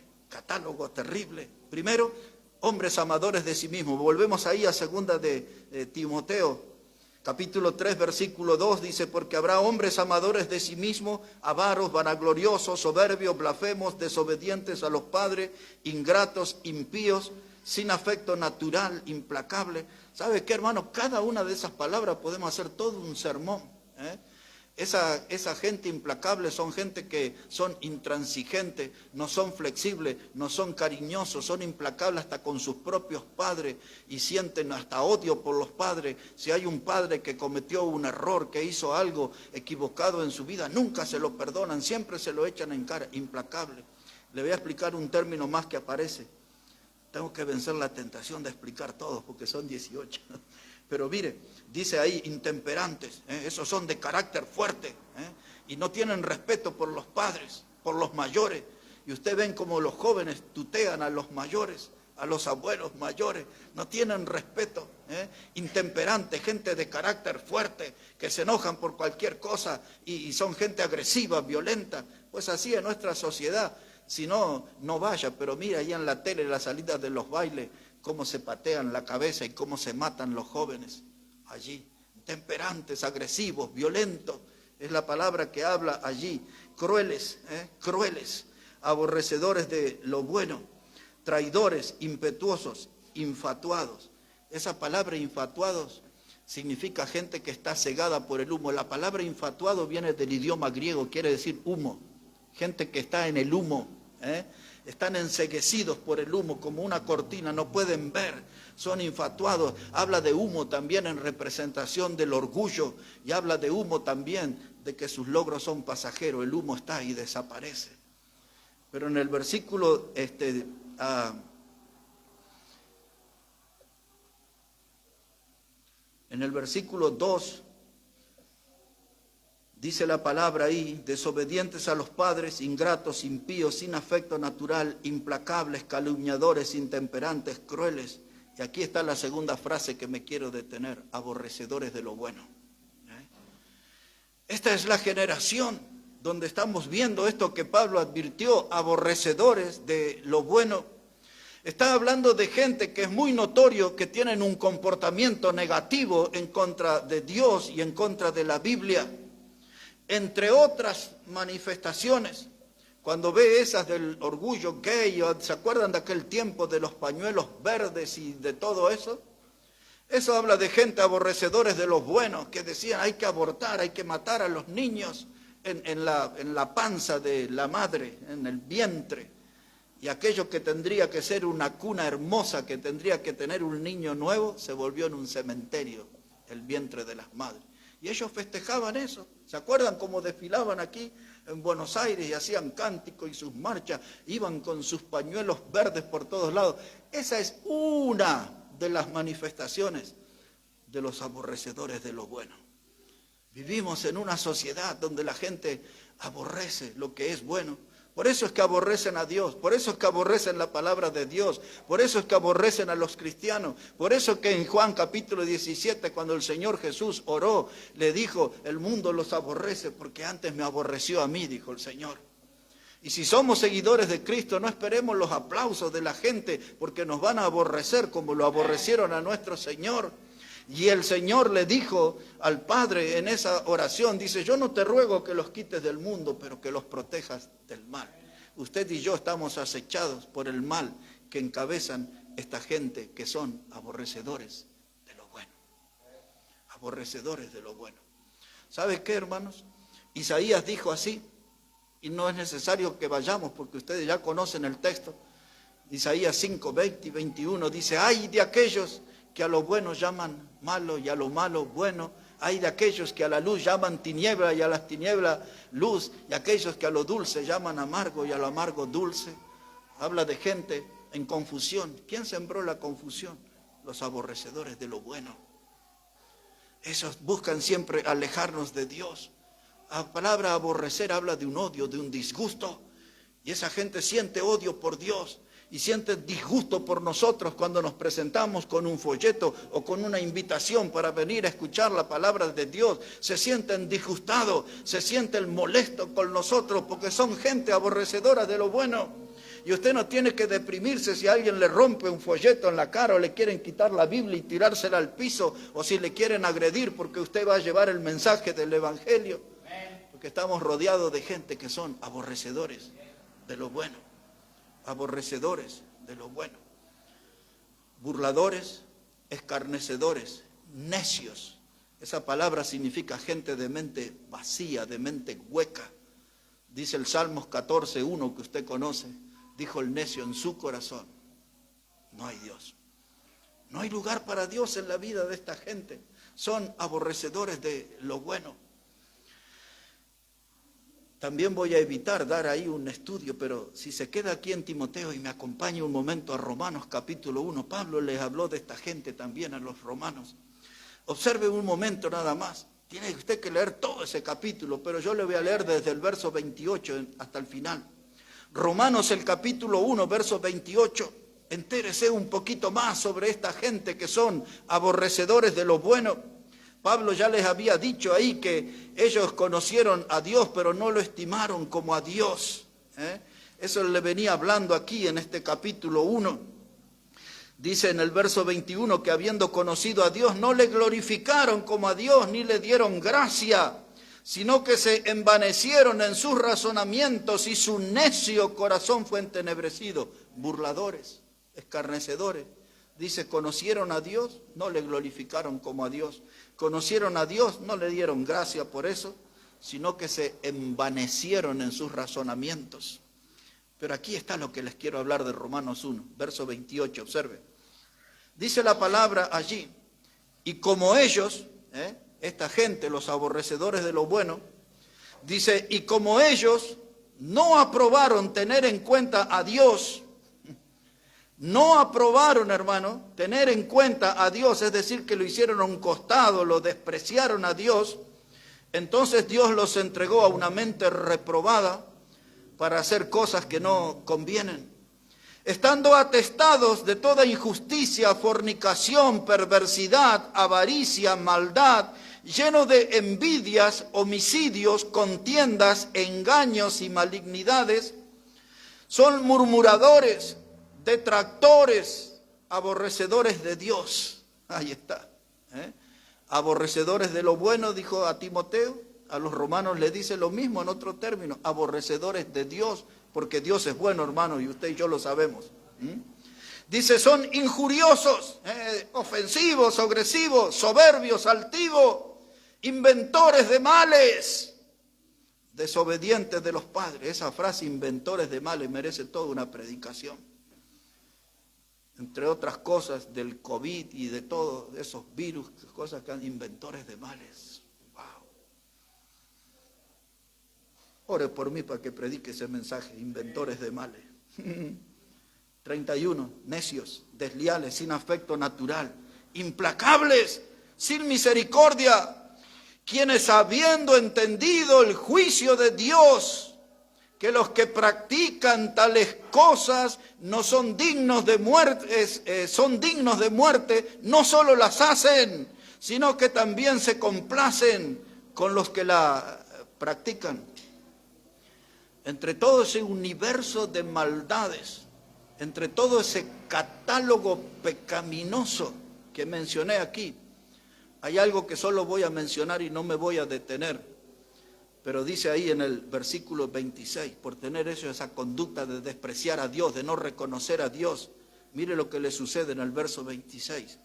Primero, hombres amadores de sí mismos. Volvemos ahí a segunda de Timoteo, capítulo 3, versículo 2, dice, porque habrá hombres amadores de sí mismos, avaros, vanagloriosos, soberbios, blasfemos, desobedientes a los padres, ingratos, impíos, sin afecto natural, implacable. ¿Sabe qué, hermano? Cada una de esas palabras podemos hacer todo un sermón. Esa gente implacable son gente que son intransigentes, no son flexibles, no son cariñosos, son implacables hasta con sus propios padres y sienten hasta odio por los padres. Si hay un padre que cometió un error, que hizo algo equivocado en su vida, nunca se lo perdonan, siempre se lo echan en cara, implacable. Le voy a explicar un término más que aparece. Tengo que vencer la tentación de explicar todos porque son 18. Pero mire, dice ahí intemperantes, esos son de carácter fuerte, y no tienen respeto por los padres, por los mayores. Y usted ven como los jóvenes tutean a los mayores, a los abuelos mayores, no tienen respeto. Intemperantes, gente de carácter fuerte, que se enojan por cualquier cosa y son gente agresiva, violenta. Pues así es nuestra sociedad. Si no, no vaya, pero mira ahí en la tele, la salida de los bailes, cómo se patean la cabeza y cómo se matan los jóvenes allí. Temperantes, agresivos, violentos, es la palabra que habla allí. Crueles, crueles, aborrecedores de lo bueno, traidores, impetuosos, infatuados. Esa palabra infatuados significa gente que está cegada por el humo. La palabra infatuado viene del idioma griego, quiere decir humo. Gente que está en el humo, están enceguecidos por el humo como una cortina, no pueden ver, son infatuados. Habla de humo también en representación del orgullo y habla de humo también de que sus logros son pasajeros, el humo está y desaparece. Pero en el versículo en el versículo 2 dice la palabra ahí, desobedientes a los padres, ingratos, impíos, sin afecto natural, implacables, calumniadores, intemperantes, crueles. Y aquí está la segunda frase que me quiero detener, aborrecedores de lo bueno. Esta es la generación donde estamos viendo esto que Pablo advirtió, aborrecedores de lo bueno. Está hablando de gente que es muy notorio que tienen un comportamiento negativo en contra de Dios y en contra de la Biblia. Entre otras manifestaciones, Cuando ve esas del orgullo gay, ¿se acuerdan de aquel tiempo de los pañuelos verdes y de todo eso? Eso habla de gente aborrecedores de los buenos, que decían hay que abortar, hay que matar a los niños en la panza de la madre, en el vientre. Y aquello que tendría que ser una cuna hermosa, que tendría que tener un niño nuevo, se volvió en un cementerio, el vientre de las madres. Y ellos festejaban eso. ¿Se acuerdan cómo desfilaban aquí en Buenos Aires y hacían cánticos y sus marchas? Iban con sus pañuelos verdes por todos lados. Esa es una de las manifestaciones de los aborrecedores de lo bueno. Vivimos en una sociedad donde la gente aborrece lo que es bueno. Por eso es que aborrecen a Dios, por eso es que aborrecen la palabra de Dios, por eso es que aborrecen a los cristianos, por eso es que en Juan capítulo 17, cuando el Señor Jesús oró, le dijo, el mundo los aborrece porque antes me aborreció a mí, dijo el Señor. Y si somos seguidores de Cristo, no esperemos los aplausos de la gente porque nos van a aborrecer como lo aborrecieron a nuestro Señor. Y el Señor le dijo al Padre en esa oración, dice, yo no te ruego que los quites del mundo, pero que los protejas del mal. Usted y yo estamos acechados por el mal que encabezan esta gente que son aborrecedores de lo bueno. Aborrecedores de lo bueno. ¿Sabe qué, hermanos? Isaías dijo así, y no es necesario que vayamos porque ustedes ya conocen el texto. Isaías 5, 20 y 21 dice, ay de aquellos que a lo bueno llaman malo y a lo malo bueno, hay de aquellos que a la luz llaman tiniebla y a las tinieblas luz, y aquellos que a lo dulce llaman amargo y a lo amargo dulce. Habla de gente en confusión. ¿Quién sembró la confusión? Los aborrecedores de lo bueno. Esos buscan siempre alejarnos de Dios. La palabra aborrecer habla de un odio, de un disgusto, y esa gente siente odio por Dios. Y siente disgusto por nosotros cuando nos presentamos con un folleto o con una invitación para venir a escuchar la palabra de Dios. Se sienten disgustados, se sienten molestos con nosotros porque son gente aborrecedora de lo bueno. Y usted no tiene que deprimirse si a alguien le rompe un folleto en la cara o le quieren quitar la Biblia y tirársela al piso, o si le quieren agredir porque usted va a llevar el mensaje del Evangelio. Porque estamos rodeados de gente que son aborrecedores de lo bueno. Aborrecedores de lo bueno, burladores, escarnecedores, necios. Esa palabra significa gente de mente vacía, de mente hueca. Dice el Salmos 14:1 que usted conoce, dijo el necio en su corazón, no hay Dios. No hay lugar para Dios en la vida de esta gente. Son aborrecedores de lo bueno. También voy a evitar dar ahí un estudio, pero si se queda aquí en Timoteo y me acompaña un momento a Romanos capítulo 1, Pablo les habló de esta gente también a los romanos. Observe un momento nada más. Tiene usted que leer todo ese capítulo, pero yo le voy a leer desde el verso 28 hasta el final. Romanos el capítulo 1, verso 28. Entérese un poquito más sobre esta gente que son aborrecedores de lo bueno. Pablo ya les había dicho ahí que ellos conocieron a Dios, pero no lo estimaron como a Dios. Eso le venía hablando aquí en este capítulo 1. Dice en el verso 21 que habiendo conocido a Dios, no le glorificaron como a Dios, ni le dieron gracia, sino que se envanecieron en sus razonamientos y su necio corazón fue entenebrecido. Burladores, escarnecedores. Dice, conocieron a Dios, no le glorificaron como a Dios. Conocieron a Dios, no le dieron gracia por eso, sino que se envanecieron en sus razonamientos. Pero aquí está lo que les quiero hablar de Romanos 1, verso 28, observe. Dice la palabra allí, y como ellos, esta gente, los aborrecedores de lo bueno, dice, y como ellos no aprobaron tener en cuenta a Dios, no aprobaron, hermano, tener en cuenta a Dios, es decir, que lo hicieron a un costado, lo despreciaron a Dios, entonces Dios los entregó a una mente reprobada para hacer cosas que no convienen. Estando atestados de toda injusticia, fornicación, perversidad, avaricia, maldad, llenos de envidias, homicidios, contiendas, engaños y malignidades, son murmuradores, detractores, aborrecedores de Dios. Ahí está. Aborrecedores de lo bueno, dijo a Timoteo. A los romanos le dice lo mismo en otro término. Aborrecedores de Dios porque Dios es bueno, hermano, y usted y yo lo sabemos. Dice, son injuriosos, ofensivos, agresivos, soberbios, altivos, inventores de males, desobedientes de los padres. Esa frase, inventores de males, merece toda una predicación. Entre otras cosas del COVID y de todos esos virus, cosas que han inventores de males. Wow. Ore por mí para que predique ese mensaje, inventores de males. 31, necios, desleales, sin afecto natural, implacables, sin misericordia, quienes habiendo entendido el juicio de Dios, que los que practican tales cosas no son dignos de muerte, son dignos de muerte, no solo las hacen, sino que también se complacen con los que la practican. Entre todo ese universo de maldades, entre todo ese catálogo pecaminoso que mencioné aquí, hay algo que solo voy a mencionar y no me voy a detener. Pero dice ahí en el versículo 26, por tener esa conducta de despreciar a Dios, de no reconocer a Dios. Mire lo que le sucede en el verso 26.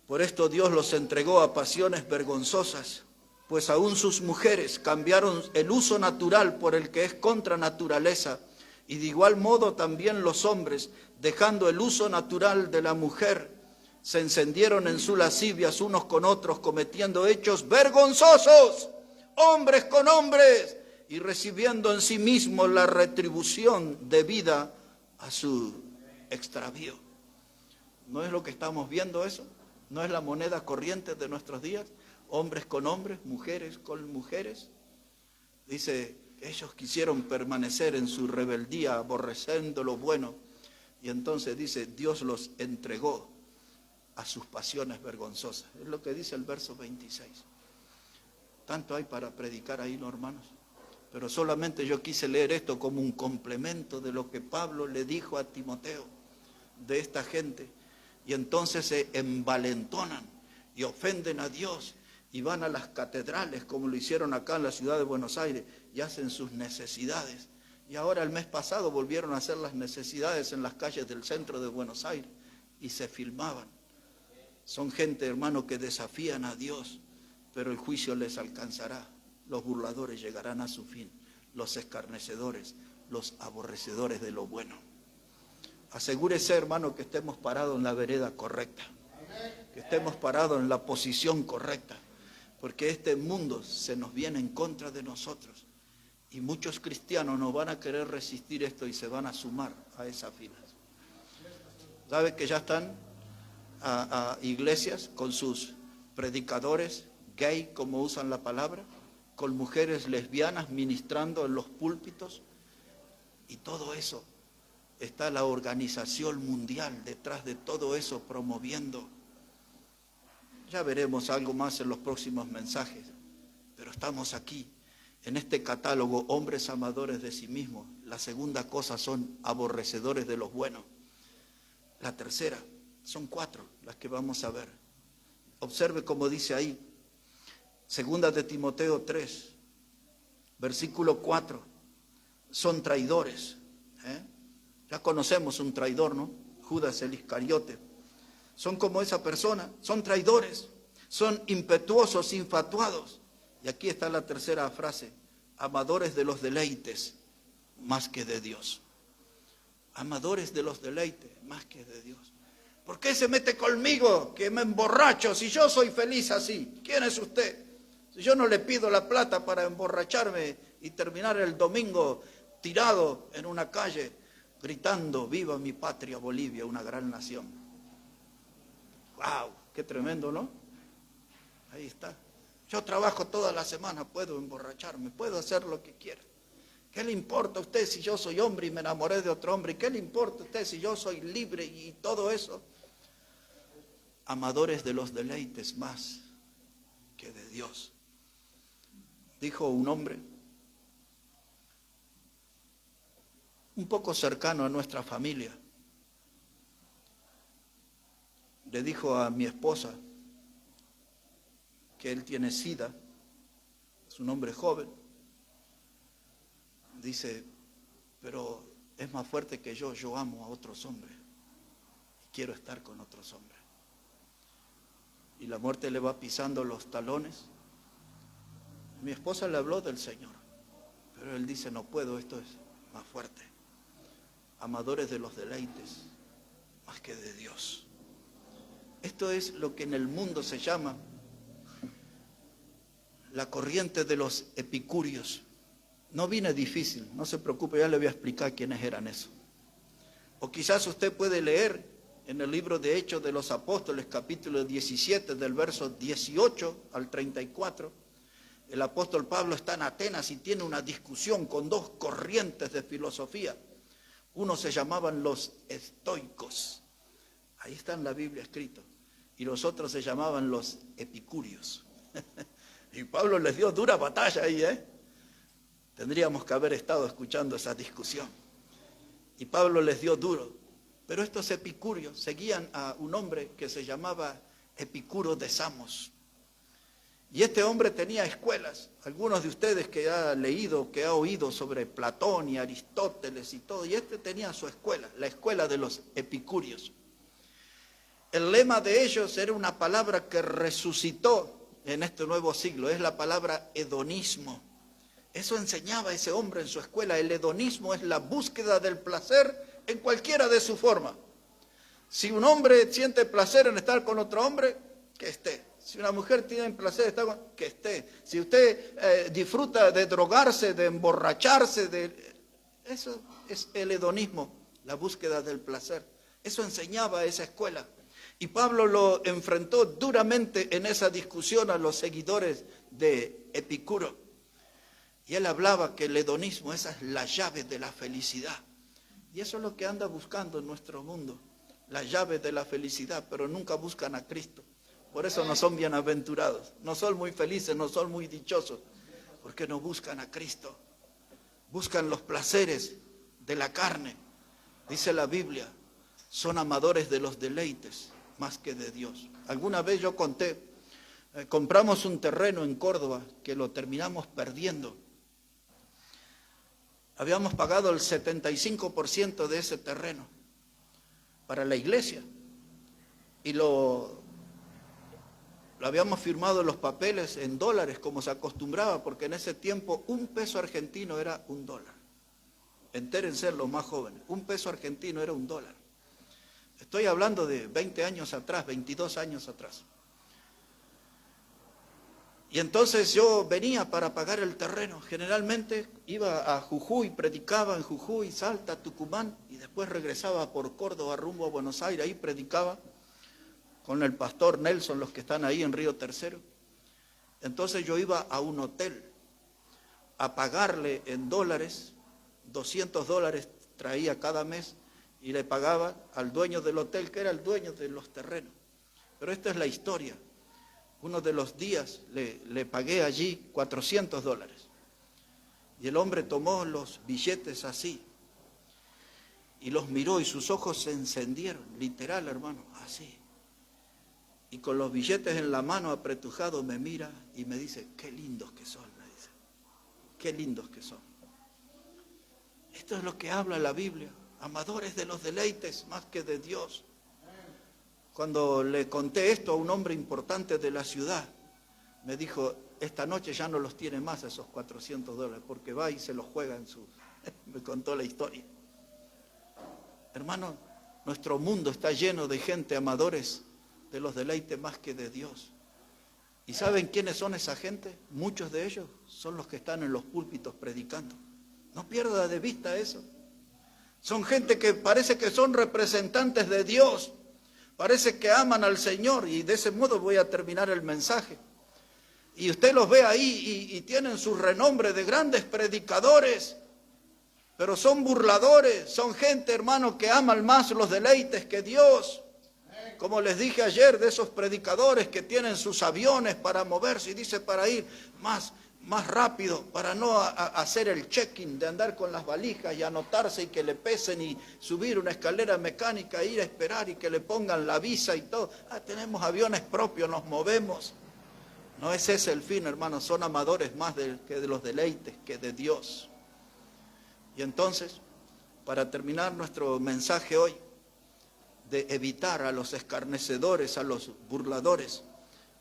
Por esto Dios los entregó a pasiones vergonzosas, pues aún sus mujeres cambiaron el uso natural por el que es contra naturaleza, y de igual modo también los hombres, dejando el uso natural de la mujer, se encendieron en su lascivias unos con otros, cometiendo hechos vergonzosos, hombres con hombres, y recibiendo en sí mismos la retribución debida a su extravío. ¿No es lo que estamos viendo eso? ¿No es la moneda corriente de nuestros días? Hombres con hombres, mujeres con mujeres. Dice, ellos quisieron permanecer en su rebeldía, aborreciendo lo bueno, y entonces dice, Dios los entregó a sus pasiones vergonzosas. Es lo que dice el verso 26. Tanto hay para predicar ahí, ¿no, hermanos? Pero solamente yo quise leer esto como un complemento de lo que Pablo le dijo a Timoteo, de esta gente. Y entonces se envalentonan y ofenden a Dios y van a las catedrales, como lo hicieron acá en la ciudad de Buenos Aires, y hacen sus necesidades. Y ahora el mes pasado volvieron a hacer las necesidades en las calles del centro de Buenos Aires y se filmaban. Son gente, hermano, que desafían a Dios, pero el juicio les alcanzará. Los burladores llegarán a su fin, los escarnecedores, los aborrecedores de lo bueno. Asegúrese, hermano, que estemos parados en la vereda correcta, que estemos parados en la posición correcta, porque este mundo se nos viene en contra de nosotros y muchos cristianos no van a querer resistir esto y se van a sumar a esas filas. ¿Sabe que ya están a iglesias con sus predicadores gay, como usan la palabra, con mujeres lesbianas ministrando en los púlpitos? Y todo eso, está la organización mundial detrás de todo eso promoviendo. Ya veremos algo más en los próximos mensajes, pero estamos aquí en este catálogo, hombres amadores de sí mismos. La segunda cosa son aborrecedores de los buenos. La tercera, son 4 las que vamos a ver. Observe cómo dice ahí, segunda de Timoteo 3, versículo 4, son traidores. Ya conocemos un traidor, ¿no? Judas el Iscariote. Son como esa persona, son traidores, son impetuosos, infatuados. Y aquí está la tercera frase, amadores de los deleites más que de Dios. Amadores de los deleites más que de Dios. ¿Por qué se mete conmigo que me emborracho si yo soy feliz así? ¿Quién es usted? Si yo no le pido la plata para emborracharme y terminar el domingo tirado en una calle gritando, viva mi patria Bolivia, una gran nación. ¡Wow! ¡Qué tremendo!, ¿no? Ahí está. Yo trabajo toda la semana, puedo emborracharme, puedo hacer lo que quiera. ¿Qué le importa a usted si yo soy hombre y me enamoré de otro hombre? ¿Qué le importa a usted si yo soy libre y todo eso? Amadores de los deleites más que de Dios. Dijo un hombre un poco cercano a nuestra familia. Le dijo a mi esposa que él tiene SIDA, es un hombre joven. Dice, pero es más fuerte que yo amo a otros hombres, quiero estar con otros hombres. Y la muerte le va pisando los talones. Mi esposa le habló del Señor, pero él dice, no puedo, esto es más fuerte. Amadores de los deleites, más que de Dios. Esto es lo que en el mundo se llama la corriente de los epicúreos. No viene difícil, no se preocupe, ya le voy a explicar quiénes eran esos. O quizás usted puede leer en el libro de Hechos de los Apóstoles, capítulo 17, del verso 18 al 34, el apóstol Pablo está en Atenas y tiene una discusión con dos corrientes de filosofía. Unos se llamaban los estoicos, ahí está en la Biblia escrito, y los otros se llamaban los epicúreos. Y Pablo les dio dura batalla ahí, Tendríamos que haber estado escuchando esa discusión. Y Pablo les dio duro. Pero estos epicúreos seguían a un hombre que se llamaba Epicuro de Samos. Y este hombre tenía escuelas. Algunos de ustedes que ha leído, que ha oído sobre Platón y Aristóteles y todo, y este tenía su escuela, la escuela de los epicúreos. El lema de ellos era una palabra que resucitó en este nuevo siglo, es la palabra hedonismo. Eso enseñaba ese hombre en su escuela. El hedonismo es la búsqueda del placer en cualquiera de su forma. Si un hombre siente placer en estar con otro hombre, que esté. Si una mujer tiene placer en estar con que esté. Si usted disfruta de drogarse, de emborracharse, eso es el hedonismo, la búsqueda del placer. Eso enseñaba esa escuela. Y Pablo lo enfrentó duramente en esa discusión a los seguidores de Epicuro. Y él hablaba que el hedonismo, esa es la llave de la felicidad. Y eso es lo que anda buscando en nuestro mundo, la llave de la felicidad, pero nunca buscan a Cristo. Por eso no son bienaventurados, no son muy felices, no son muy dichosos, porque no buscan a Cristo. Buscan los placeres de la carne. Dice la Biblia, son amadores de los deleites más que de Dios. Alguna vez yo conté, compramos un terreno en Córdoba que lo terminamos perdiendo. Habíamos pagado el 75% de ese terreno para la iglesia y lo habíamos firmado los papeles en dólares como se acostumbraba, porque en ese tiempo un peso argentino era $1. Entérense los más jóvenes, un peso argentino era $1. Estoy hablando de 20 años atrás, 22 años atrás. Y entonces yo venía para pagar el terreno. Generalmente iba a Jujuy, predicaba en Jujuy, Salta, Tucumán, y después regresaba por Córdoba rumbo a Buenos Aires. Ahí predicaba con el pastor Nelson, los que están ahí en Río Tercero. Entonces yo iba a un hotel a pagarle en dólares, $200 traía cada mes, y le pagaba al dueño del hotel, que era el dueño de los terrenos. Pero esta es la historia. Uno de los días le pagué allí $400. Y el hombre tomó los billetes así y los miró y sus ojos se encendieron, literal, hermano, así. Y con los billetes en la mano apretujado me mira y me dice, qué lindos que son, me dice, qué lindos que son. Esto es lo que habla la Biblia, amadores de los deleites más que de Dios. Cuando le conté esto a un hombre importante de la ciudad, me dijo, esta noche ya no los tiene más esos $400, porque va y se los juega en su... Me contó la historia. Hermano, nuestro mundo está lleno de gente amadores de los deleites más que de Dios. ¿Y saben quiénes son esa gente? Muchos de ellos son los que están en los púlpitos predicando. No pierda de vista eso. Son gente que parece que son representantes de Dios. Parece que aman al Señor, y de ese modo voy a terminar el mensaje. Y usted los ve ahí y tienen su renombre de grandes predicadores, pero son burladores, son gente, hermano, que aman más los deleites que Dios. Como les dije ayer, de esos predicadores que tienen sus aviones para moverse, y dice para ir más rápido, para no hacer el check-in, de andar con las valijas y anotarse y que le pesen y subir una escalera mecánica, ir a esperar y que le pongan la visa y todo. Tenemos aviones propios, nos movemos. No es ese el fin, hermanos, son amadores más que de los deleites que de Dios. Y entonces para terminar nuestro mensaje hoy, de evitar a los escarnecedores, a los burladores.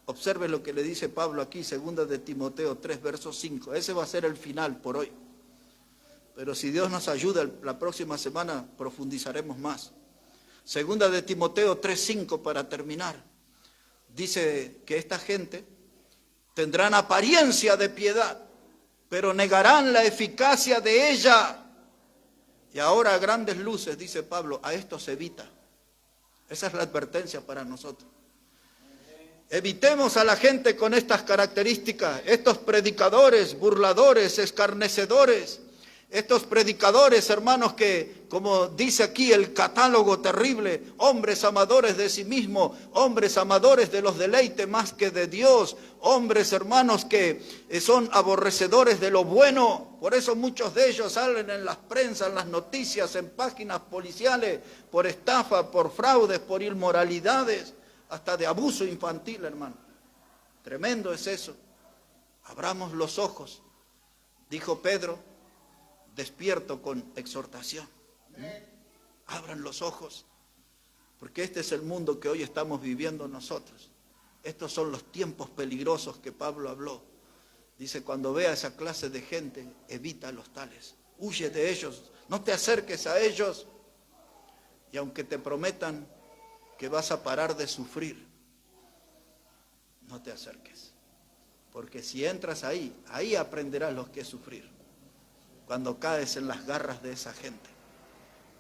Observe lo que le dice Pablo aquí, 2 de Timoteo 3, verso 5. Ese va a ser el final por hoy. Pero si Dios nos ayuda, la próxima semana profundizaremos más. 2 de Timoteo 3, 5 para terminar. Dice que esta gente tendrán apariencia de piedad, pero negarán la eficacia de ella. Y ahora a grandes luces, dice Pablo, a esto se evita. Esa es la advertencia para nosotros. Evitemos a la gente con estas características, estos predicadores, burladores, escarnecedores, estos predicadores, hermanos, que, como dice aquí el catálogo terrible, hombres amadores de sí mismos, hombres amadores de los deleites más que de Dios, hombres, hermanos, que son aborrecedores de lo bueno. Por eso muchos de ellos salen en las prensas, en las noticias, en páginas policiales, por estafa, por fraudes, por inmoralidades, hasta de abuso infantil, hermano. Tremendo es eso. Abramos los ojos, dijo Pedro, despierto con exhortación. Abran los ojos, porque este es el mundo que hoy estamos viviendo nosotros. Estos son los tiempos peligrosos que Pablo habló. Dice, cuando vea esa clase de gente, evita los tales, huye de ellos, no te acerques a ellos. Y aunque te prometan que vas a parar de sufrir, no te acerques, porque si entras ahí aprenderás lo que es sufrir. Cuando caes en las garras de esa gente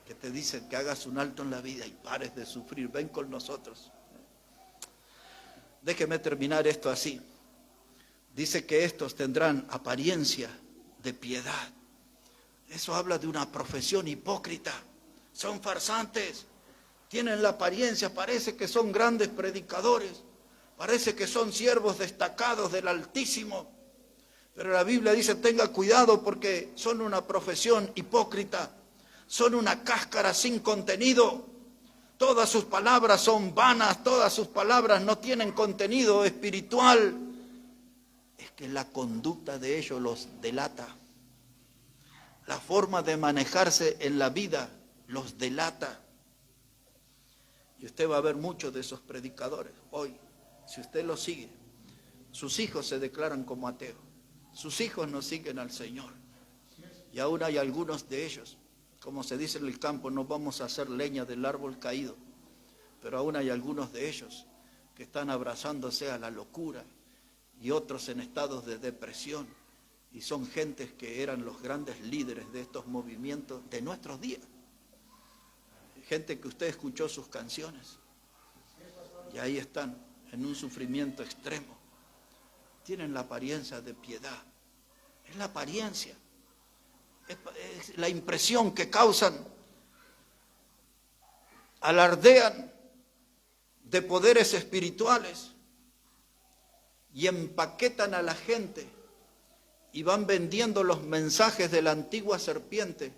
que te dicen que hagas un alto en la vida y pares de sufrir, ven con nosotros. Déjeme terminar esto así. Dice que estos tendrán apariencia de piedad. Eso habla de una profesión hipócrita. Son farsantes, tienen la apariencia, parece que son grandes predicadores, parece que son siervos destacados del Altísimo. Pero la Biblia dice, tenga cuidado porque son una profesión hipócrita, son una cáscara sin contenido. Todas sus palabras son vanas, todas sus palabras no tienen contenido espiritual. Es que la conducta de ellos los delata. La forma de manejarse en la vida los delata. Y usted va a ver muchos de esos predicadores hoy. Si usted los sigue, sus hijos se declaran como ateos. Sus hijos no siguen al Señor. Y aún hay algunos de ellos, como se dice en el campo, no vamos a hacer leña del árbol caído. Pero aún hay algunos de ellos que están abrazándose a la locura y otros en estados de depresión. Y son gentes que eran los grandes líderes de estos movimientos de nuestros días. Gente que usted escuchó sus canciones. Y ahí están, en un sufrimiento extremo. Tienen la apariencia de piedad. Es la apariencia. Es la impresión que causan. Alardean de poderes espirituales y empaquetan a la gente y van vendiendo los mensajes de la antigua serpiente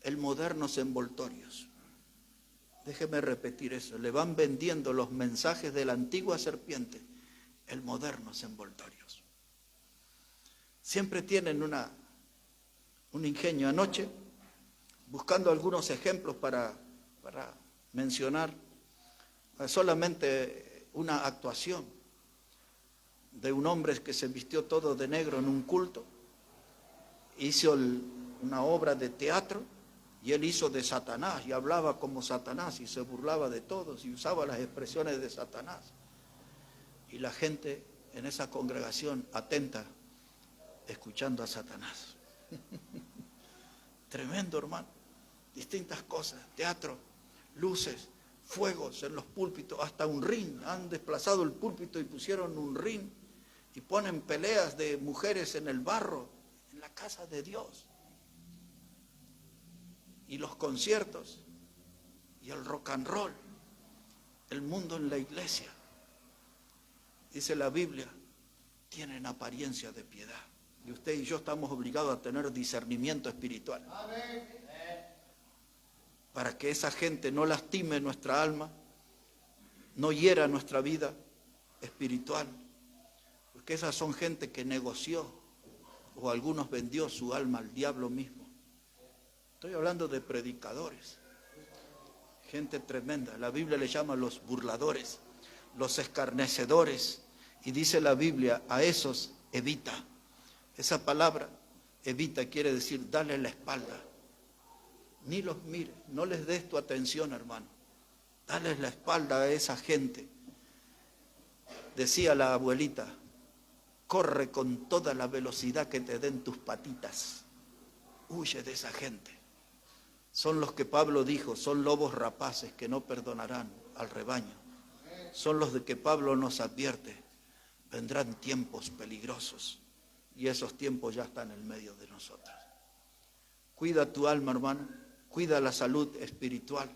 en modernos envoltorios. Déjeme repetir eso. Le van vendiendo los mensajes de la antigua serpiente en modernos envoltorios. Siempre tienen un ingenio. Anoche, buscando algunos ejemplos para mencionar, solamente una actuación de un hombre que se vistió todo de negro en un culto, hizo una obra de teatro y él hizo de Satanás y hablaba como Satanás y se burlaba de todos y usaba las expresiones de Satanás. Y la gente en esa congregación atenta, escuchando a Satanás. Tremendo, hermano. Distintas cosas, teatro, luces, fuegos en los púlpitos, hasta un ring. Han desplazado el púlpito y pusieron un ring y ponen peleas de mujeres en el barro, en la casa de Dios. Y los conciertos y el rock and roll, el mundo en la iglesia. Dice la Biblia, tienen apariencia de piedad. Y usted y yo estamos obligados a tener discernimiento espiritual. Para que esa gente no lastime nuestra alma, no hiera nuestra vida espiritual. Porque esas son gente que negoció, o algunos vendió su alma al diablo mismo. Estoy hablando de predicadores, gente tremenda. La Biblia le llama los burladores, los escarnecedores. Y dice la Biblia, a esos evita. Esa palabra, evita, quiere decir dale la espalda. Ni los mires, no les des tu atención, hermano. Dale la espalda a esa gente. Decía la abuelita, corre con toda la velocidad que te den tus patitas. Huye de esa gente. Son los que Pablo dijo, son lobos rapaces que no perdonarán al rebaño. Son los de que Pablo nos advierte. Vendrán tiempos peligrosos y esos tiempos ya están en medio de nosotros. Cuida tu alma, hermano. Cuida la salud espiritual.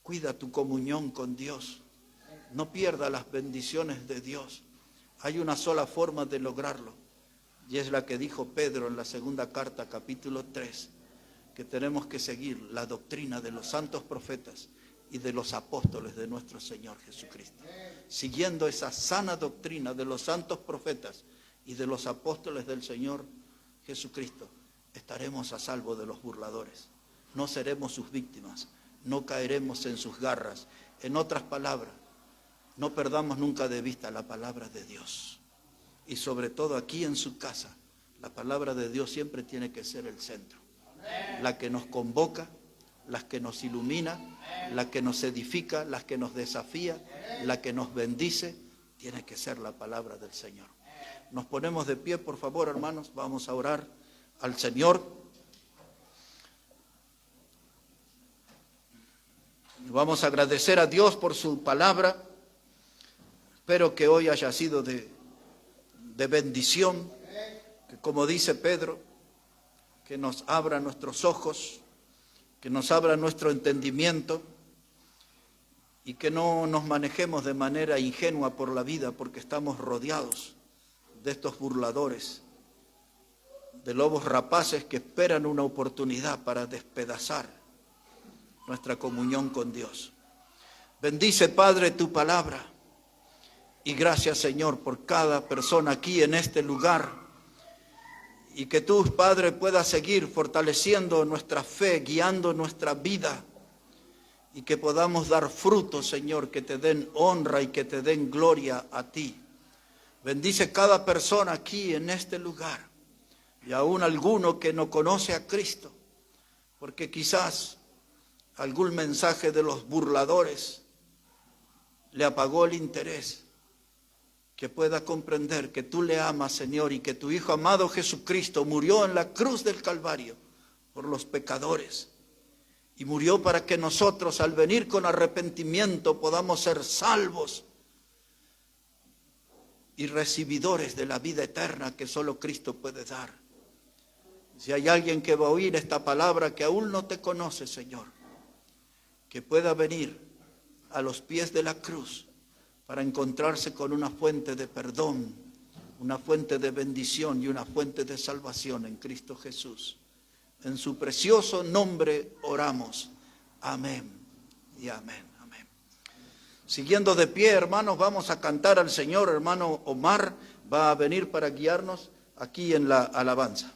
Cuida tu comunión con Dios. No pierda las bendiciones de Dios. Hay una sola forma de lograrlo y es la que dijo Pedro en la segunda carta, capítulo 3, que tenemos que seguir la doctrina de los santos profetas y de los apóstoles de nuestro Señor Jesucristo. Siguiendo esa sana doctrina de los santos profetas y de los apóstoles del Señor Jesucristo, estaremos a salvo de los burladores. No seremos sus víctimas, no caeremos en sus garras. En otras palabras, no perdamos nunca de vista la palabra de Dios. Y sobre todo aquí en su casa, la palabra de Dios siempre tiene que ser el centro. La que nos convoca, la que nos ilumina, la que nos edifica, la que nos desafía, la que nos bendice, tiene que ser la palabra del Señor. Nos ponemos de pie, por favor, hermanos, vamos a orar al Señor. Vamos a agradecer a Dios por su palabra. Espero que hoy haya sido de bendición, que como dice Pedro, que nos abra nuestros ojos, que nos abra nuestro entendimiento y que no nos manejemos de manera ingenua por la vida porque estamos rodeados de estos burladores, de lobos rapaces que esperan una oportunidad para despedazar nuestra comunión con Dios. Bendice, Padre, tu palabra. Y gracias, Señor, por cada persona aquí en este lugar. Y que tú, Padre, puedas seguir fortaleciendo nuestra fe, guiando nuestra vida. Y que podamos dar frutos, Señor, que te den honra y que te den gloria a ti. Bendice cada persona aquí en este lugar. Y aún alguno que no conoce a Cristo. Porque quizás algún mensaje de los burladores le apagó el interés. Que pueda comprender que tú le amas, Señor, y que tu Hijo amado Jesucristo murió en la cruz del Calvario por los pecadores. Y murió para que nosotros, al venir con arrepentimiento, podamos ser salvos y recibidores de la vida eterna que solo Cristo puede dar. Si hay alguien que va a oír esta palabra que aún no te conoce, Señor, que pueda venir a los pies de la cruz para encontrarse con una fuente de perdón, una fuente de bendición y una fuente de salvación en Cristo Jesús. En su precioso nombre oramos. Amén y amén. Amén. Siguiendo de pie, hermanos, vamos a cantar al Señor. Hermano Omar va a venir para guiarnos aquí en la alabanza.